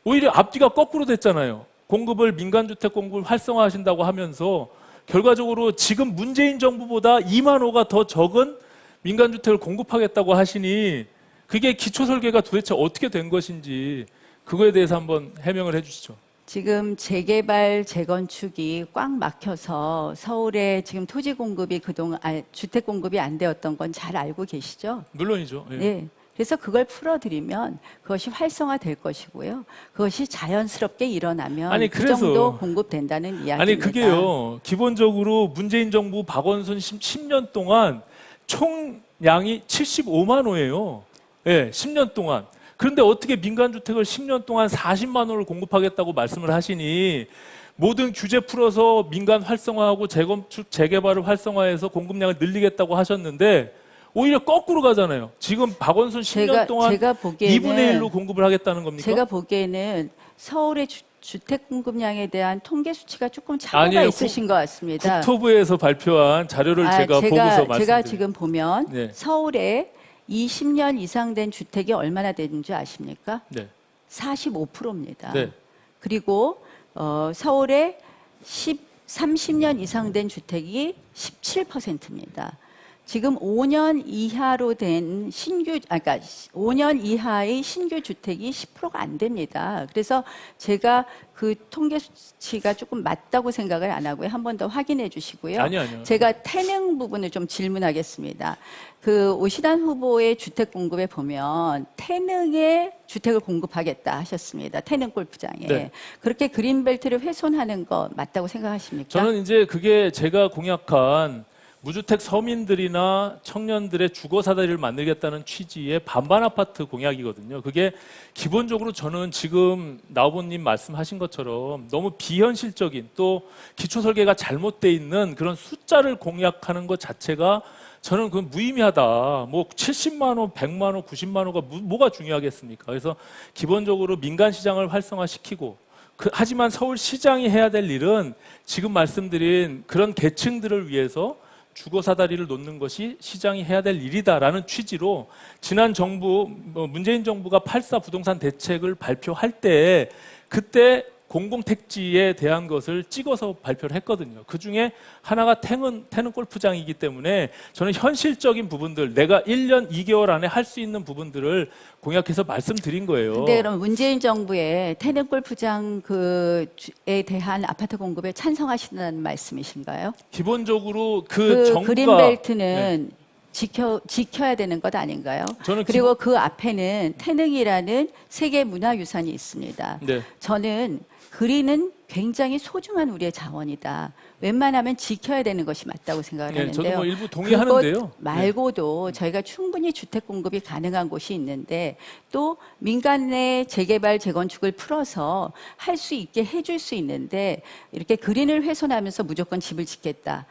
오히려 앞뒤가 거꾸로 됐잖아요. 공급을 민간주택 공급을 활성화하신다고 하면서 결과적으로 지금 문재인 정부보다 2만 호가 더 적은 민간주택을 공급하겠다고 하시니 그게 기초설계가 도대체 어떻게 된 것인지 그거에 대해서 한번 해명을 해주시죠. 지금 재개발, 재건축이 꽉 막혀서 서울에 지금 토지 공급이 그동안 주택 공급이 안 되었던 건 잘 알고 계시죠? 물론이죠. 예. 네. 그래서 그걸 풀어드리면 그것이 활성화될 것이고요. 그것이 자연스럽게 일어나면 아니, 그 그래서- 정도 공급된다는 이야기입니다. 아니 그게요. 기본적으로 문재인 정부 박원순 10년 동안 총량이 75만 호예요. 예, 10년 동안. 그런데 어떻게 민간주택을 10년 동안 40만 호를 공급하겠다고 말씀을 하시니 모든 규제 풀어서 민간 활성화하고 재건축, 재개발을 활성화해서 공급량을 늘리겠다고 하셨는데 오히려 거꾸로 가잖아요. 지금 박원순 10년 동안 제가 보기에는 2분의 1로 공급을 하겠다는 겁니까? 제가 보기에는 서울의 주택 공급량에 대한 통계 수치가 조금 차이가 아니에요. 있으신 것 같습니다. 국토부에서 발표한 자료를 제가 보고서 말씀드립니다. 제가 지금 보면 네. 서울에 20년 이상 된 주택이 얼마나 되는지 아십니까? 네. 45%입니다. 네. 그리고 서울에 30년 이상 된 주택이 17%입니다. 지금 5년 이하로 된 그러니까 5년 이하의 신규 주택이 10%가 안 됩니다. 그래서 제가 그 통계 수치가 조금 맞다고 생각을 안 하고요. 한 번 더 확인해 주시고요. 아니요. 제가 태릉 부분을 좀 질문하겠습니다. 그 오신환 후보의 주택 공급에 보면 태릉에 주택을 공급하겠다 하셨습니다. 태릉 골프장에. 네. 그렇게 그린벨트를 훼손하는 거 맞다고 생각하십니까? 저는 이제 그게 제가 공약한 무주택 서민들이나 청년들의 주거 사다리를 만들겠다는 취지의 반반 아파트 공약이거든요. 그게 기본적으로 저는 지금 나 후보님 말씀하신 것처럼 너무 비현실적인 또 기초 설계가 잘못돼 있는 그런 숫자를 공약하는 것 자체가 저는 그건 무의미하다. 뭐 70만 원, 100만 원, 90만 원가 뭐가 중요하겠습니까? 그래서 기본적으로 민간 시장을 활성화시키고 하지만 서울시장이 해야 될 일은 지금 말씀드린 그런 계층들을 위해서 주거 사다리를 놓는 것이 시장이 해야 될 일이다라는 취지로 지난 정부 문재인 정부가 8.4 부동산 대책을 발표할 때 그때 공공택지에 대한 것을 찍어서 발표를 했거든요. 그중에 하나가 태릉 골프장이기 때문에 저는 현실적인 부분들 내가 1년 2개월 안에 할 수 있는 부분들을 공약해서 말씀드린 거예요. 근데 그럼 문재인 정부의 태릉 골프장에 대한 아파트 공급에 찬성하신다는 말씀이신가요? 기본적으로 그 정부가 그린벨트는 지켜야 되는 것 아닌가요? 저는 그리고 그 앞에는 태릉이라는 세계 문화유산이 있습니다. 네. 저는 그린은 굉장히 소중한 우리의 자원이다. 웬만하면 지켜야 되는 것이 맞다고 생각을 네, 하는데요. 저도 뭐 일부 동의하는데요. 그것 말고도 저희가 충분히 주택 공급이 가능한 곳이 있는데 또 민간의 재개발, 재건축을 풀어서 할 수 있게 해줄 수 있는데 이렇게 그린을 훼손하면서 무조건 집을 짓겠다.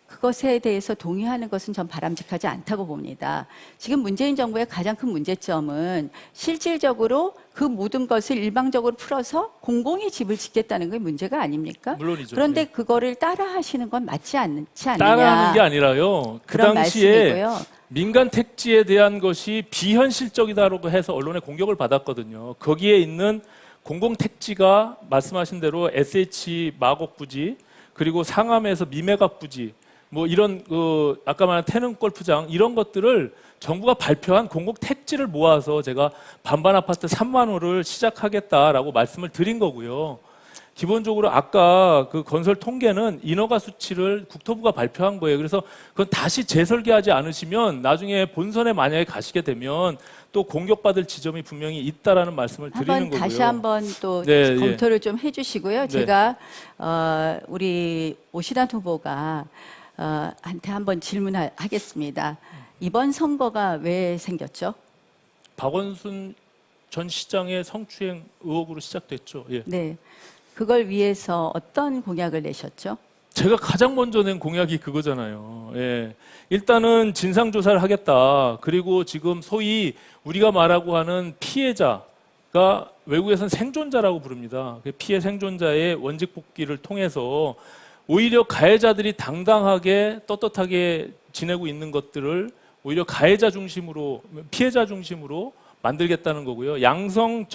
그것에 대해서 동의하는 것은 전 바람직하지 않다고 봅니다. 지금 문재인 정부의 가장 큰 문제점은 실질적으로 그 모든 것을 일방적으로 풀어서 공공이 집을 짓겠다는 게 문제가 아닙니까? 물론이죠. 그런데 예. 그거를 따라 하시는 건 맞지 않지 않느냐. 따라하는 게 아니라요. 그 그런 당시에 말씀이고요. 민간 택지에 대한 것이 비현실적이다라고 해서 언론에 공격을 받았거든요. 거기에 있는 공공 택지가 말씀하신 대로 SH 마곡 부지 그리고 상암에서 미매각 부지 뭐 이런 아까 말한 태릉 골프장 이런 것들을 정부가 발표한 공공 택지를 모아서 제가 반반 아파트 3만 호를 시작하겠다라고 말씀을 드린 거고요. 기본적으로 아까 그 건설 통계는 인허가 수치를 국토부가 발표한 거예요. 그래서 그건 다시 재설계하지 않으시면 나중에 본선에 만약에 가시게 되면 또 공격받을 지점이 분명히 있다라는 말씀을 드리는 한번 거고요. 다시 한번 또 네, 검토를 좀 해주시고요. 네. 제가 우리 오신환 후보가 한테 한번 질문하겠습니다. 이번 선거가 왜 생겼죠? 박원순 전 시장의 성추행 의혹으로 시작됐죠. 예. 네, 그걸 위해서 어떤 공약을 내셨죠? 제가 가장 먼저 낸 공약이 그거잖아요. 예. 일단은 진상조사를 하겠다. 그리고 지금 소위 우리가 말하고 하는 피해자가 외국에서는 생존자라고 부릅니다. 그 피해 생존자의 원직 복귀를 통해서 오히려 가해자들이 당당하게 떳떳하게 지내고 있는 것들을 오히려 가해자 중심으로 피해자 중심으로 만들겠다는 거고요. 양성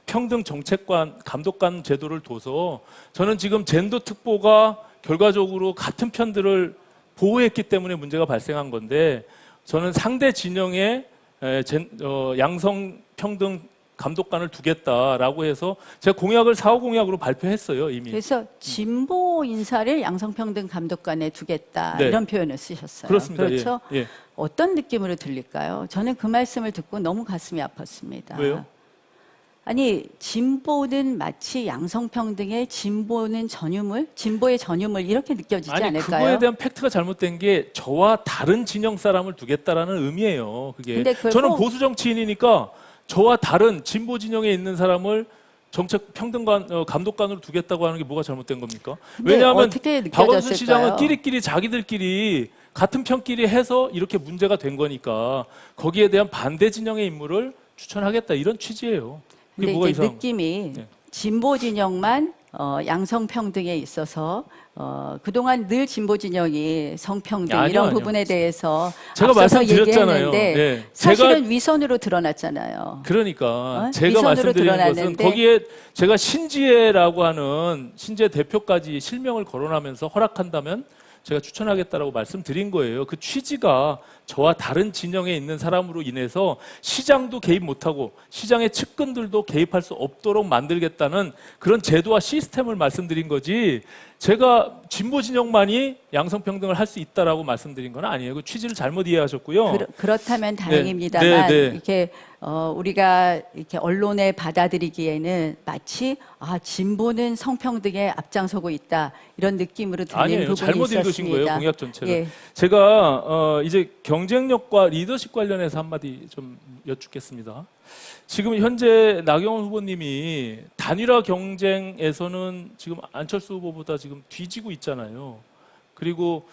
평등 정책관 감독관 제도를 둬서 저는 지금 젠더 특보가 결과적으로 같은 편들을 보호했기 때문에 문제가 발생한 건데 저는 상대 진영에 양성 평등 감독관을 두겠다라고 해서 제가 공약을 4호 공약으로 발표했어요 이미. 그래서 진보 인사를 양성평등 감독관에 두겠다 네. 이런 표현을 쓰셨어요. 그렇습니다. 그렇죠? 예. 예. 어떤 느낌으로 들릴까요? 저는 그 말씀을 듣고 너무 가슴이 아팠습니다. 왜요? 아니 진보는 마치 양성평등의 진보는 전유물, 진보의 전유물 이렇게 느껴지지 아니 않을까요? 그거에 대한 팩트가 잘못된 게 저와 다른 진영 사람을 두겠다라는 의미예요. 그게 근데 그걸 저는 꼭- 보수 정치인이니까 저와 다른 진보 진영에 있는 사람을 정책 평등관 감독관으로 두겠다고 하는 게 뭐가 잘못된 겁니까? 근데 왜냐하면 어떻게 박원순 느껴졌을까요? 시장은 끼리끼리 자기들끼리 같은 편끼리 해서 이렇게 문제가 된 거니까 거기에 대한 반대 진영의 인물을 추천하겠다 이런 취지예요. 그게 근데 뭐가 이제 이상? 느낌이 네. 진보 진영만 양성평등에 있어서 그동안 늘 진보 진영이 성평등 아니요, 이런 아니요. 부분에 대해서 제가 앞서서 말씀드렸잖아요. 얘기했는데 네. 사실은 위선으로 드러났잖아요. 그러니까 제가 위선으로 말씀드리는 것은 드러났는데 거기에 제가 신지혜라고 하는 신지혜 대표까지 실명을 거론하면서 허락한다면 제가 추천하겠다라고 말씀드린 거예요. 그 취지가 저와 다른 진영에 있는 사람으로 인해서 시장도 개입 못하고 시장의 측근들도 개입할 수 없도록 만들겠다는 그런 제도와 시스템을 말씀드린 거지, 제가 진보 진영만이 양성평등을 할 수 있다라고 말씀드린 건 아니에요. 그 취지를 잘못 이해하셨고요. 그렇다면 다행입니다만 네. 이렇게 우리가 이렇게 언론에 받아들이기에는 마치 진보는 성평등에 앞장서고 있다 이런 느낌으로 들리는 아니에요. 부분이 잘못 있었습니다. 읽으신 거예요. 공약 전체를. 예. 제가 이제 경쟁력과 리더십 관련해서 한마디 좀 여쭙겠습니다. 지금 현재 나경원 후보님이 단일화 경쟁에서는 지금 안철수 후보보다 지금 뒤지고 있잖아요. 그리고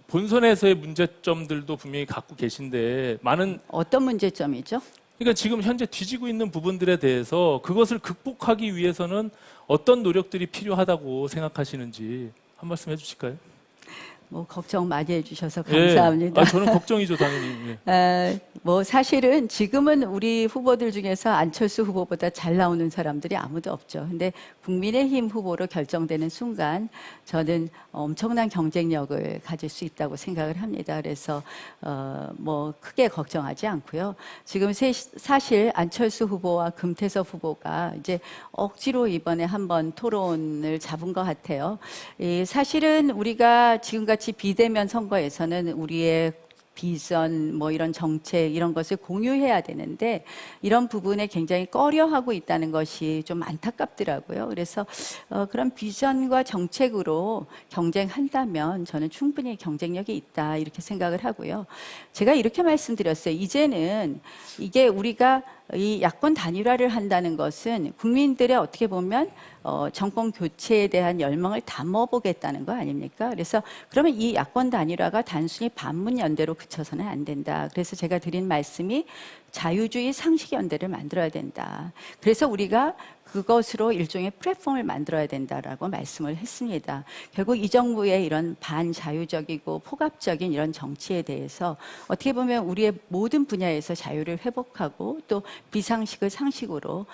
본선에서의 문제점들도 분명히 갖고 계신데 많은 어떤 문제점이죠? 그러니까 지금 현재 뒤지고 있는 부분들에 대해서 그것을 극복하기 위해서는 어떤 노력들이 필요하다고 생각하시는지 한 말씀 해주실까요? 뭐 걱정 많이 해주셔서 감사합니다. 예. 저는 걱정이죠, 당연히. 예. 뭐 사실은 지금은 우리 후보들 중에서 안철수 후보보다 잘 나오는 사람들이 아무도 없죠. 근데 국민의힘 후보로 결정되는 순간 저는 엄청난 경쟁력을 가질 수 있다고 생각을 합니다. 그래서 뭐 크게 걱정하지 않고요. 지금 사실 안철수 후보와 금태섭 후보가 이제 억지로 이번에 한번 토론을 잡은 것 같아요. 사실은 우리가 지금같이 비대면 선거에서는 우리의 비전, 뭐 이런 정책 이런 것을 공유해야 되는데 이런 부분에 굉장히 꺼려하고 있다는 것이 좀 안타깝더라고요. 그래서 그런 비전과 정책으로 경쟁한다면 저는 충분히 경쟁력이 있다 이렇게 생각을 하고요. 제가 이렇게 말씀드렸어요. 이제는 이게 우리가 이 야권 단일화를 한다는 것은 국민들의 어떻게 보면 정권 교체에 대한 열망을 담아보겠다는 거 아닙니까? 그래서 그러면 이 야권 단일화가 단순히 반문연대로 그쳐서는 안 된다. 그래서 제가 드린 말씀이 자유주의 상식연대를 만들어야 된다. 그래서 우리가 그것으로 일종의 플랫폼을 만들어야 된다라고 말씀을 했습니다. 결국 이 정부의 이런 반자유적이고 포갑적인 이런 정치에 대해서 어떻게 보면 우리의 모든 분야에서 자유를 회복하고 또 비상식을 상식으로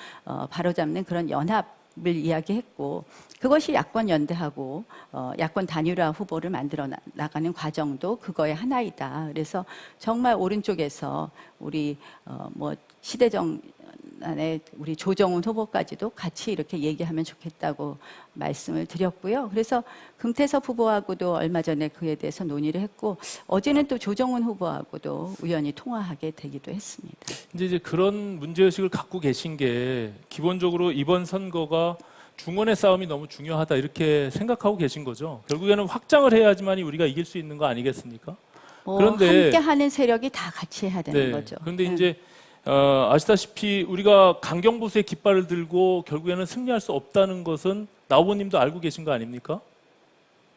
바로잡는 그런 연합을 이야기했고 그것이 야권 연대하고 야권 단일화 후보를 만들어 나가는 과정도 그거의 하나이다. 그래서 정말 오른쪽에서 우리 뭐 시대정 안에 우리 조정훈 후보까지도 같이 이렇게 얘기하면 좋겠다고 말씀을 드렸고요. 그래서 금태섭 후보하고도 얼마 전에 그에 대해서 논의를 했고 어제는 또 조정훈 후보하고도 우연히 통화하게 되기도 했습니다. 이제 그런 문제의식을 갖고 계신 게 기본적으로 이번 선거가 중원의 싸움이 너무 중요하다 이렇게 생각하고 계신 거죠. 결국에는 확장을 해야지만이 우리가 이길 수 있는 거 아니겠습니까? 그런데 함께 하는 세력이 다 같이 해야 되는 거죠. 그런데 이제 아시다시피 우리가 강경보수의 깃발을 들고 결국에는 승리할 수 없다는 것은 나 후보님도 알고 계신 거 아닙니까?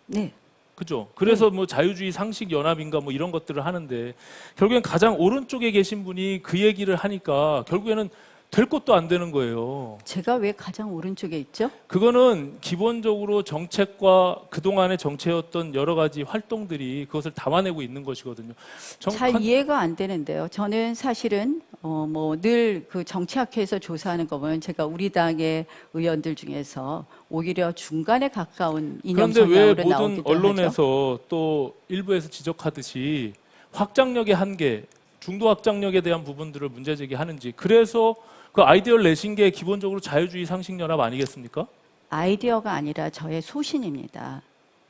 네. 그죠? 그래서 뭐 자유주의 상식 연합인가 뭐 이런 것들을 하는데 결국엔 가장 오른쪽에 계신 분이 그 얘기를 하니까 결국에는 될 것도 안 되는 거예요. 제가 왜 가장 오른쪽에 있죠? 그거는 기본적으로 정책과 그동안의 정체였던 여러 가지 활동들이 그것을 담아내고 있는 것이거든요. 잘 이해가 안 되는데요. 저는 사실은 뭐 늘 그 정치학회에서 조사하는 거 보면 제가 우리 당의 의원들 중에서 오히려 중간에 가까운 이념 그런데 왜 성향으로 모든 나오기도 언론에서 또 일부에서 지적하듯이 확장력의 한계, 중도 확장력에 대한 부분들을 문제 제기하는지, 그래서 그 아이디어를 내신 게 기본적으로 자유주의 상식연합 아니겠습니까? 아이디어가 아니라 저의 소신입니다.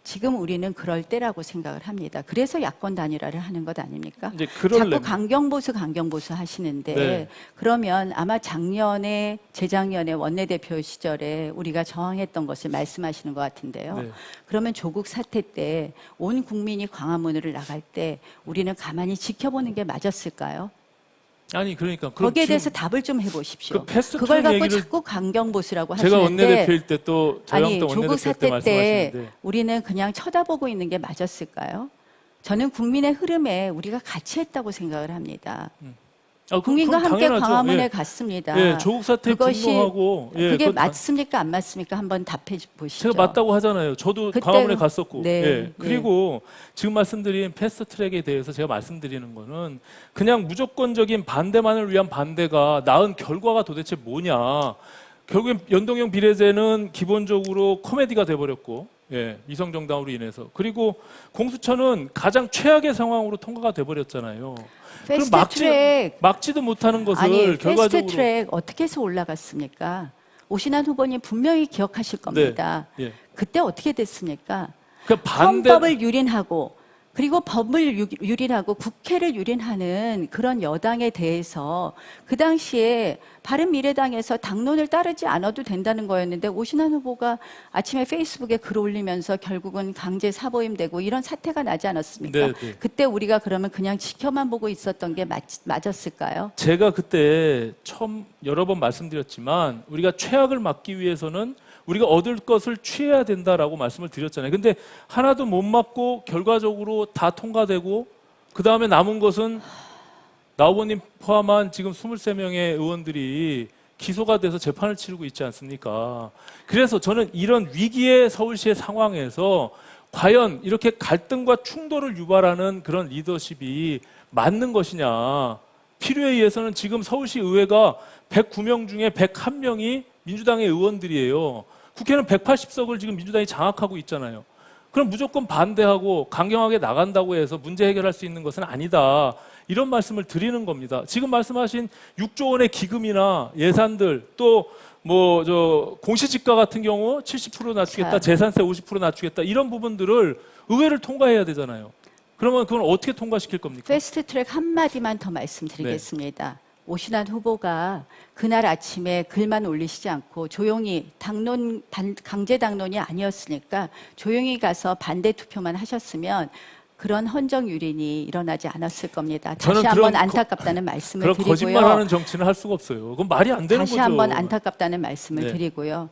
지금 우리는 그럴 때라고 생각을 합니다. 그래서 야권 단일화를 하는 것 아닙니까? 이제 자꾸 강경보수 하시는데 네. 그러면 아마 재작년에 원내대표 시절에 우리가 저항했던 것을 말씀하시는 것 같은데요. 네. 그러면 조국 사태 때 온 국민이 광화문으로 나갈 때 우리는 가만히 지켜보는 게 맞았을까요? 아니 그러니까 거기에 대해서 답을 좀 해보십시오. 그 패스트 그걸 트랙 갖고 얘기를 자꾸 강경보수라고 제가 하시는데 원내대표일 때 또 아니 조국 조국 원내대표 때 사태 때 말씀하시는데 우리는 그냥 쳐다보고 있는 게 맞았을까요? 저는 국민의 흐름에 우리가 같이 했다고 생각을 합니다. 국민과 그럼 함께 당연하죠. 광화문에 예. 갔습니다. 예, 조국 사태 그것이 분노하고 그게 그건 맞습니까 안 맞습니까? 한번 답해 보시죠. 제가 맞다고 하잖아요. 저도 그때- 광화문에 갔었고. 네, 예. 그리고 지금 말씀드린 패스트 트랙에 대해서 제가 말씀드리는 거는 그냥 무조건적인 반대만을 위한 반대가 낳은 결과가 도대체 뭐냐. 결국엔 연동형 비례제는 기본적으로 코미디가 돼버렸고, 예, 위성 정당으로 인해서. 그리고 공수처는 가장 최악의 상황으로 통과가 돼 버렸잖아요. 그럼 패스트트랙 막지도 못하는 것을 아니 결과적으로 패스트트랙 어떻게 해서 올라갔습니까? 오신환 후보님 분명히 기억하실 겁니다. 예. 그때 어떻게 됐습니까? 그 반대 헌법을 유린하고 그리고 법을 유린하고 국회를 유린하는 그런 여당에 대해서 그 당시에 바른미래당에서 당론을 따르지 않아도 된다는 거였는데 오신환 후보가 아침에 페이스북에 글 올리면서 결국은 강제 사보임되고 이런 사태가 나지 않았습니까? 네, 네. 그때 우리가 그러면 그냥 지켜만 보고 있었던 게 맞았을까요? 제가 그때 처음 여러 번 말씀드렸지만 우리가 최악을 막기 위해서는 우리가 얻을 것을 취해야 된다라고 말씀을 드렸잖아요. 근데 하나도 못 막고 결과적으로 다 통과되고 그 다음에 남은 것은 나 후보님 포함한 지금 23명의 의원들이 기소가 돼서 재판을 치르고 있지 않습니까? 그래서 저는 이런 위기의 서울시의 상황에서 과연 이렇게 갈등과 충돌을 유발하는 그런 리더십이 맞는 것이냐. 필요에 의해서는 지금 서울시 의회가 109명 중에 101명이 민주당의 의원들이에요. 국회는 180석을 지금 민주당이 장악하고 있잖아요. 그럼 무조건 반대하고 강경하게 나간다고 해서 문제 해결할 수 있는 것은 아니다. 이런 말씀을 드리는 겁니다. 지금 말씀하신 6조 원의 기금이나 예산들 또 뭐 저 공시지가 같은 경우 70% 낮추겠다, 재산세 50% 낮추겠다 이런 부분들을 의회를 통과해야 되잖아요. 그러면 그건 어떻게 통과시킬 겁니까? 패스트트랙 한마디만 더 말씀드리겠습니다. 오신환 후보가 그날 아침에 글만 올리시지 않고 조용히 강제 당론이 아니었으니까 조용히 가서 반대 투표만 하셨으면 그런 헌정 유린이 일어나지 않았을 겁니다. 다시 한번 안타깝다는 말씀을 그런 드리고요. 거짓말하는 정치는 할 수가 없어요. 그건 말이 안 되는 다시 거죠. 한번 안타깝다는 말씀을 네. 드리고요.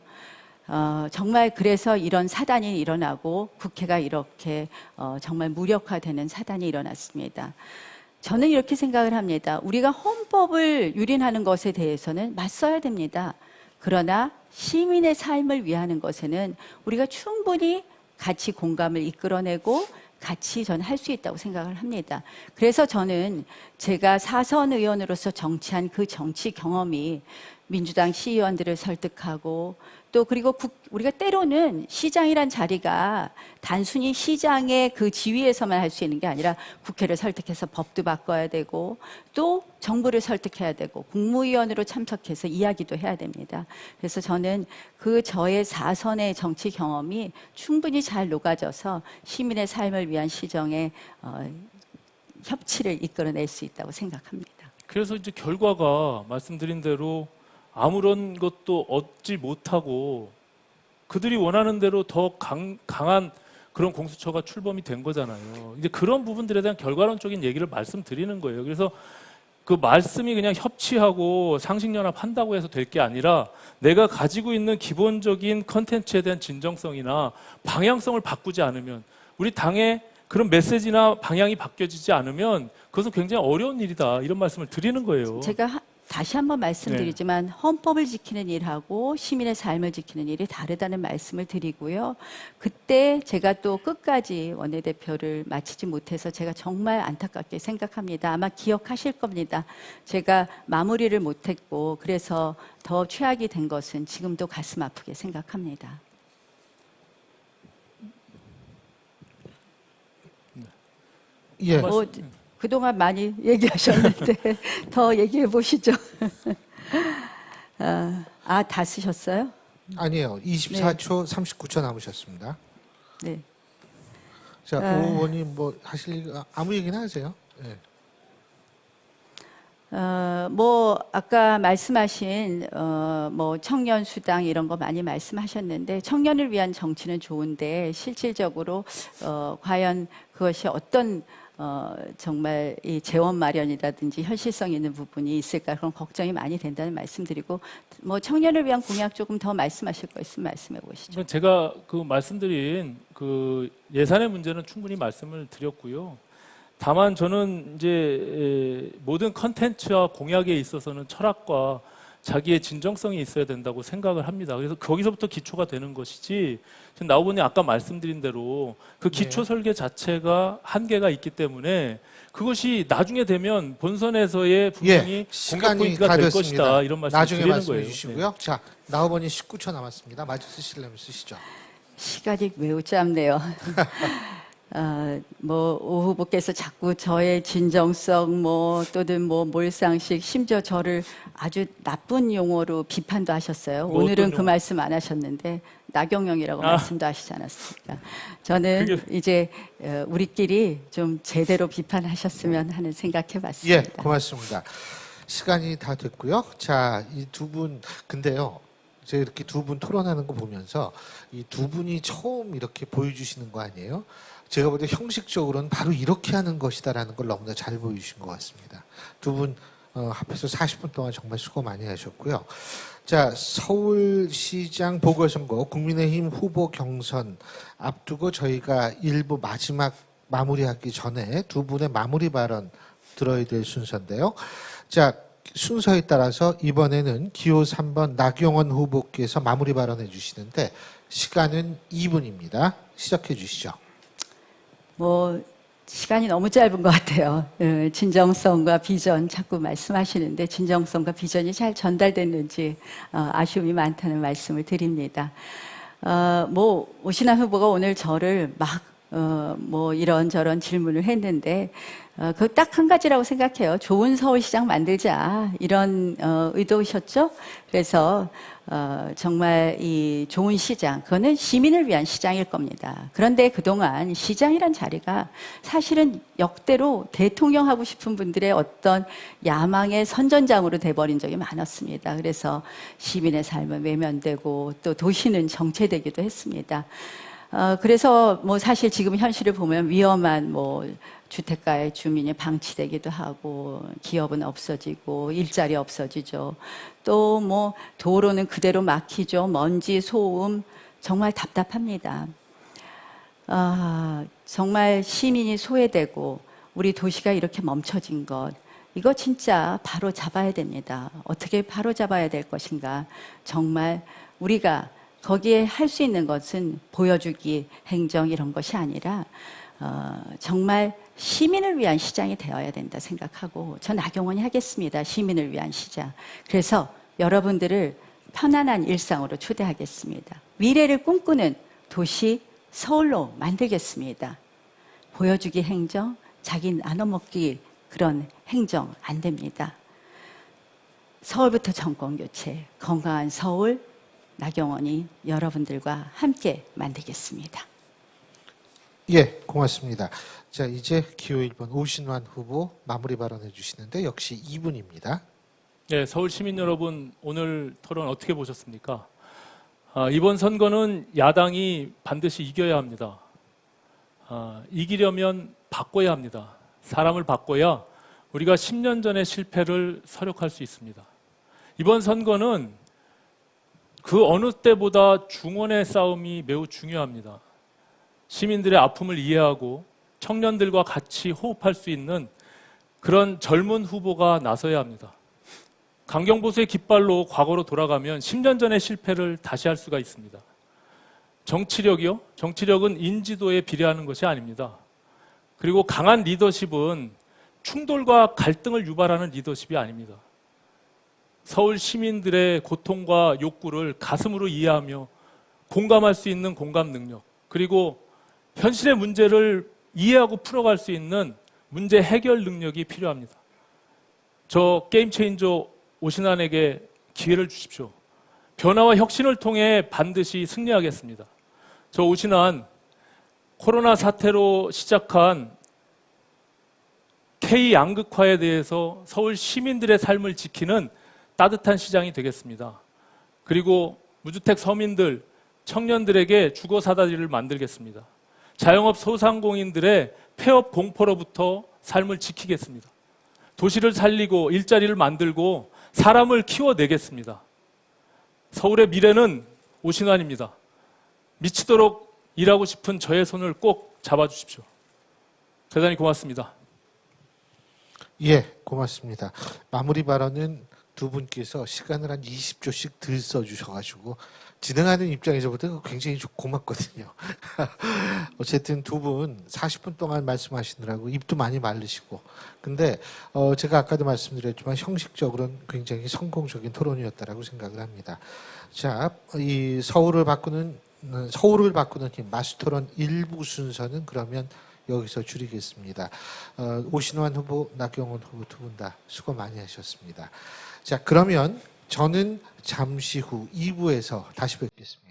정말 그래서 이런 사단이 일어나고 국회가 이렇게 정말 무력화되는 사단이 일어났습니다. 저는 이렇게 생각을 합니다. 우리가 헌법을 유린하는 것에 대해서는 맞서야 됩니다. 그러나 시민의 삶을 위하는 것에는 우리가 충분히 같이 공감을 이끌어내고 같이 저는 할 수 있다고 생각을 합니다. 그래서 저는 제가 4선 의원으로서 정치한 그 정치 경험이 민주당 시의원들을 설득하고 또 그리고 우리가 때로는 시장이란 자리가 단순히 시장의 그 지위에서만 할 수 있는 게 아니라 국회를 설득해서 법도 바꿔야 되고 또 정부를 설득해야 되고 국무위원으로 참석해서 이야기도 해야 됩니다. 그래서 저는 그 저의 4선의 정치 경험이 충분히 잘 녹아져서 시민의 삶을 위한 시정의 협치를 이끌어낼 수 있다고 생각합니다. 그래서 이제 결과가 말씀드린 대로 아무런 것도 얻지 못하고 그들이 원하는 대로 더 강한 그런 공수처가 출범이 된 거잖아요. 이제 그런 부분들에 대한 결과론적인 얘기를 말씀드리는 거예요. 그래서 그 말씀이 그냥 협치하고 상식연합한다고 해서 될 게 아니라 내가 가지고 있는 기본적인 컨텐츠에 대한 진정성이나 방향성을 바꾸지 않으면 우리 당의 그런 메시지나 방향이 바뀌어지지 않으면 그것은 굉장히 어려운 일이다. 이런 말씀을 드리는 거예요. 제가 다시 한번 말씀드리지만 헌법을 지키는 일하고 시민의 삶을 지키는 일이 다르다는 말씀을 드리고요. 그때 제가 또 끝까지 원내대표를 마치지 못해서 제가 정말 안타깝게 생각합니다. 아마 기억하실 겁니다. 제가 마무리를 못했고 그래서 더 최악이 된 것은 지금도 가슴 아프게 생각합니다. 예. 그동안 많이 얘기하셨는데 더 얘기해 보시죠. 다 쓰셨어요? 아니에요. 24초 39초 남으셨습니다. 네. 자, 오 의원님 뭐 하실 아무 얘기나 하세요. 네. 아까 말씀하신 뭐 청년 수당 이런 거 많이 말씀하셨는데 청년을 위한 정치는 좋은데 실질적으로 과연 그것이 어떤 정말 이 재원 마련이라든지 현실성 있는 부분이 있을까 그런 걱정이 많이 된다는 말씀드리고 뭐 청년을 위한 공약 조금 더 말씀하실 거 있으면 말씀해 보시죠. 제가 그 말씀드린 그 예산의 문제는 충분히 말씀을 드렸고요. 다만 저는 이제 모든 컨텐츠와 공약에 있어서는 철학과 자기의 진정성이 있어야 된다고 생각을 합니다. 그래서 거기서부터 기초가 되는 것이지 지금 나오보니 아까 말씀드린 대로 그 기초 설계 자체가 한계가 있기 때문에 그것이 나중에 되면 본선에서의 분명히 공격 포인트가 될 것이다. 이런 말씀을 나중에 드리는 말씀해 거예요. 주시고요. 자, 나오보니 19초 남았습니다. 마저 쓰시려면 쓰시죠. 시간이 매우 짧네요. 오 후보께서 자꾸 저의 진정성, 또는 몰상식, 심지어 저를 아주 나쁜 용어로 비판도 하셨어요. 뭐 오늘은 어떤 그 용어? 말씀 안 하셨는데 나경영이라고 말씀도 하시지 않았습니까? 저는 그게- 이제 우리끼리 좀 제대로 비판하셨으면 하는 예, 생각해봤습니다. 고맙습니다. 시간이 다 됐고요. 자, 이 두 분 근데요. 제가 이렇게 두 분 토론하는 거 보면서 이 두 분이 처음 이렇게 보여주시는 거 아니에요? 제가 볼 때 형식적으로는 바로 이렇게 하는 것이다라는 걸 너무나 잘 보여주신 것 같습니다. 두 분 합해서 40분 동안 정말 수고 많이 하셨고요. 자, 서울시장 보궐선거 국민의힘 후보 경선 앞두고 저희가 일부 마지막 마무리하기 전에 두 분의 마무리 발언 들어야 될 순서인데요. 자, 순서에 따라서 이번에는 기호 3번 나경원 후보께서 마무리 발언해 주시는데 시간은 2분입니다. 시작해 주시죠. 시간이 너무 짧은 것 같아요. 진정성과 비전 자꾸 말씀하시는데 진정성과 비전이 잘 전달됐는지 아쉬움이 많다는 말씀을 드립니다. 오신환 후보가 오늘 저를 막 이런저런 질문을 했는데 그 딱 한 가지라고 생각해요. 좋은 서울시장 만들자 이런 의도셨죠? 그래서 정말 이 좋은 시장, 그거는 시민을 위한 시장일 겁니다. 그런데 그동안 시장이란 자리가 사실은 역대로 대통령 하고 싶은 분들의 어떤 야망의 선전장으로 돼버린 적이 많았습니다. 그래서 시민의 삶은 외면되고 또 도시는 정체되기도 했습니다. 그래서 사실 지금 현실을 보면 위험한 주택가의 주민이 방치되기도 하고 기업은 없어지고 일자리 없어지죠. 또 도로는 그대로 막히죠. 먼지, 소음 정말 답답합니다. 정말 시민이 소외되고 우리 도시가 이렇게 멈춰진 것 이거 진짜 바로 잡아야 됩니다. 어떻게 바로 잡아야 될 것인가. 정말 우리가 거기에 할 수 있는 것은 보여주기, 행정 이런 것이 아니라 정말 시민을 위한 시장이 되어야 된다 생각하고 전 나경원이 하겠습니다. 시민을 위한 시장. 그래서 여러분들을 편안한 일상으로 초대하겠습니다. 미래를 꿈꾸는 도시 서울로 만들겠습니다. 보여주기 행정, 자기 나눠먹기 그런 행정 안 됩니다. 서울부터 정권교체, 건강한 서울 나경원이 여러분들과 함께 만들겠습니다. 예, 고맙습니다. 자, 이제 기호 1번 오신환 후보 마무리 발언해 주시는데 역시 2분입니다. 네, 서울 시민 여러분 오늘 토론 어떻게 보셨습니까? 이번 선거는 야당이 반드시 이겨야 합니다. 이기려면 바꿔야 합니다. 사람을 바꿔야 우리가 10년 전의 실패를 서력할 수 있습니다. 이번 선거는 그 어느 때보다 중원의 싸움이 매우 중요합니다. 시민들의 아픔을 이해하고 청년들과 같이 호흡할 수 있는 그런 젊은 후보가 나서야 합니다. 강경보수의 깃발로 과거로 돌아가면 10년 전의 실패를 다시 할 수가 있습니다. 정치력이요? 정치력은 인지도에 비례하는 것이 아닙니다. 그리고 강한 리더십은 충돌과 갈등을 유발하는 리더십이 아닙니다. 서울 시민들의 고통과 욕구를 가슴으로 이해하며 공감할 수 있는 공감 능력, 그리고 현실의 문제를 이해하고 풀어갈 수 있는 문제 해결 능력이 필요합니다. 저 게임 체인저 오신환에게 기회를 주십시오. 변화와 혁신을 통해 반드시 승리하겠습니다. 저 오신환 코로나 사태로 시작한 K-양극화에 대해서 서울 시민들의 삶을 지키는 따뜻한 시장이 되겠습니다. 그리고 무주택 서민들, 청년들에게 주거 사다리를 만들겠습니다. 자영업 소상공인들의 폐업 공포로부터 삶을 지키겠습니다. 도시를 살리고 일자리를 만들고 사람을 키워내겠습니다. 서울의 미래는 오신환입니다. 미치도록 일하고 싶은 저의 손을 꼭 잡아주십시오. 대단히 고맙습니다. 예, 고맙습니다. 마무리 발언은 두 분께서 시간을 한 20초씩 들 써주셔가지고 진행하는 입장에서 볼 때 굉장히 고맙거든요. 어쨌든 두 분 40분 동안 말씀하시느라고 입도 많이 마르시고 근데 제가 아까도 말씀드렸지만 형식적으로는 굉장히 성공적인 토론이었다라고 생각을 합니다. 자, 이 서울을 바꾸는 서울을 바꾸는 힘 마스토론 1부 순서는 그러면 여기서 줄이겠습니다. 오신환 후보, 나경원 후보 두 분 다 수고 많이 하셨습니다. 자, 그러면 저는 잠시 후 2부에서 다시 뵙겠습니다.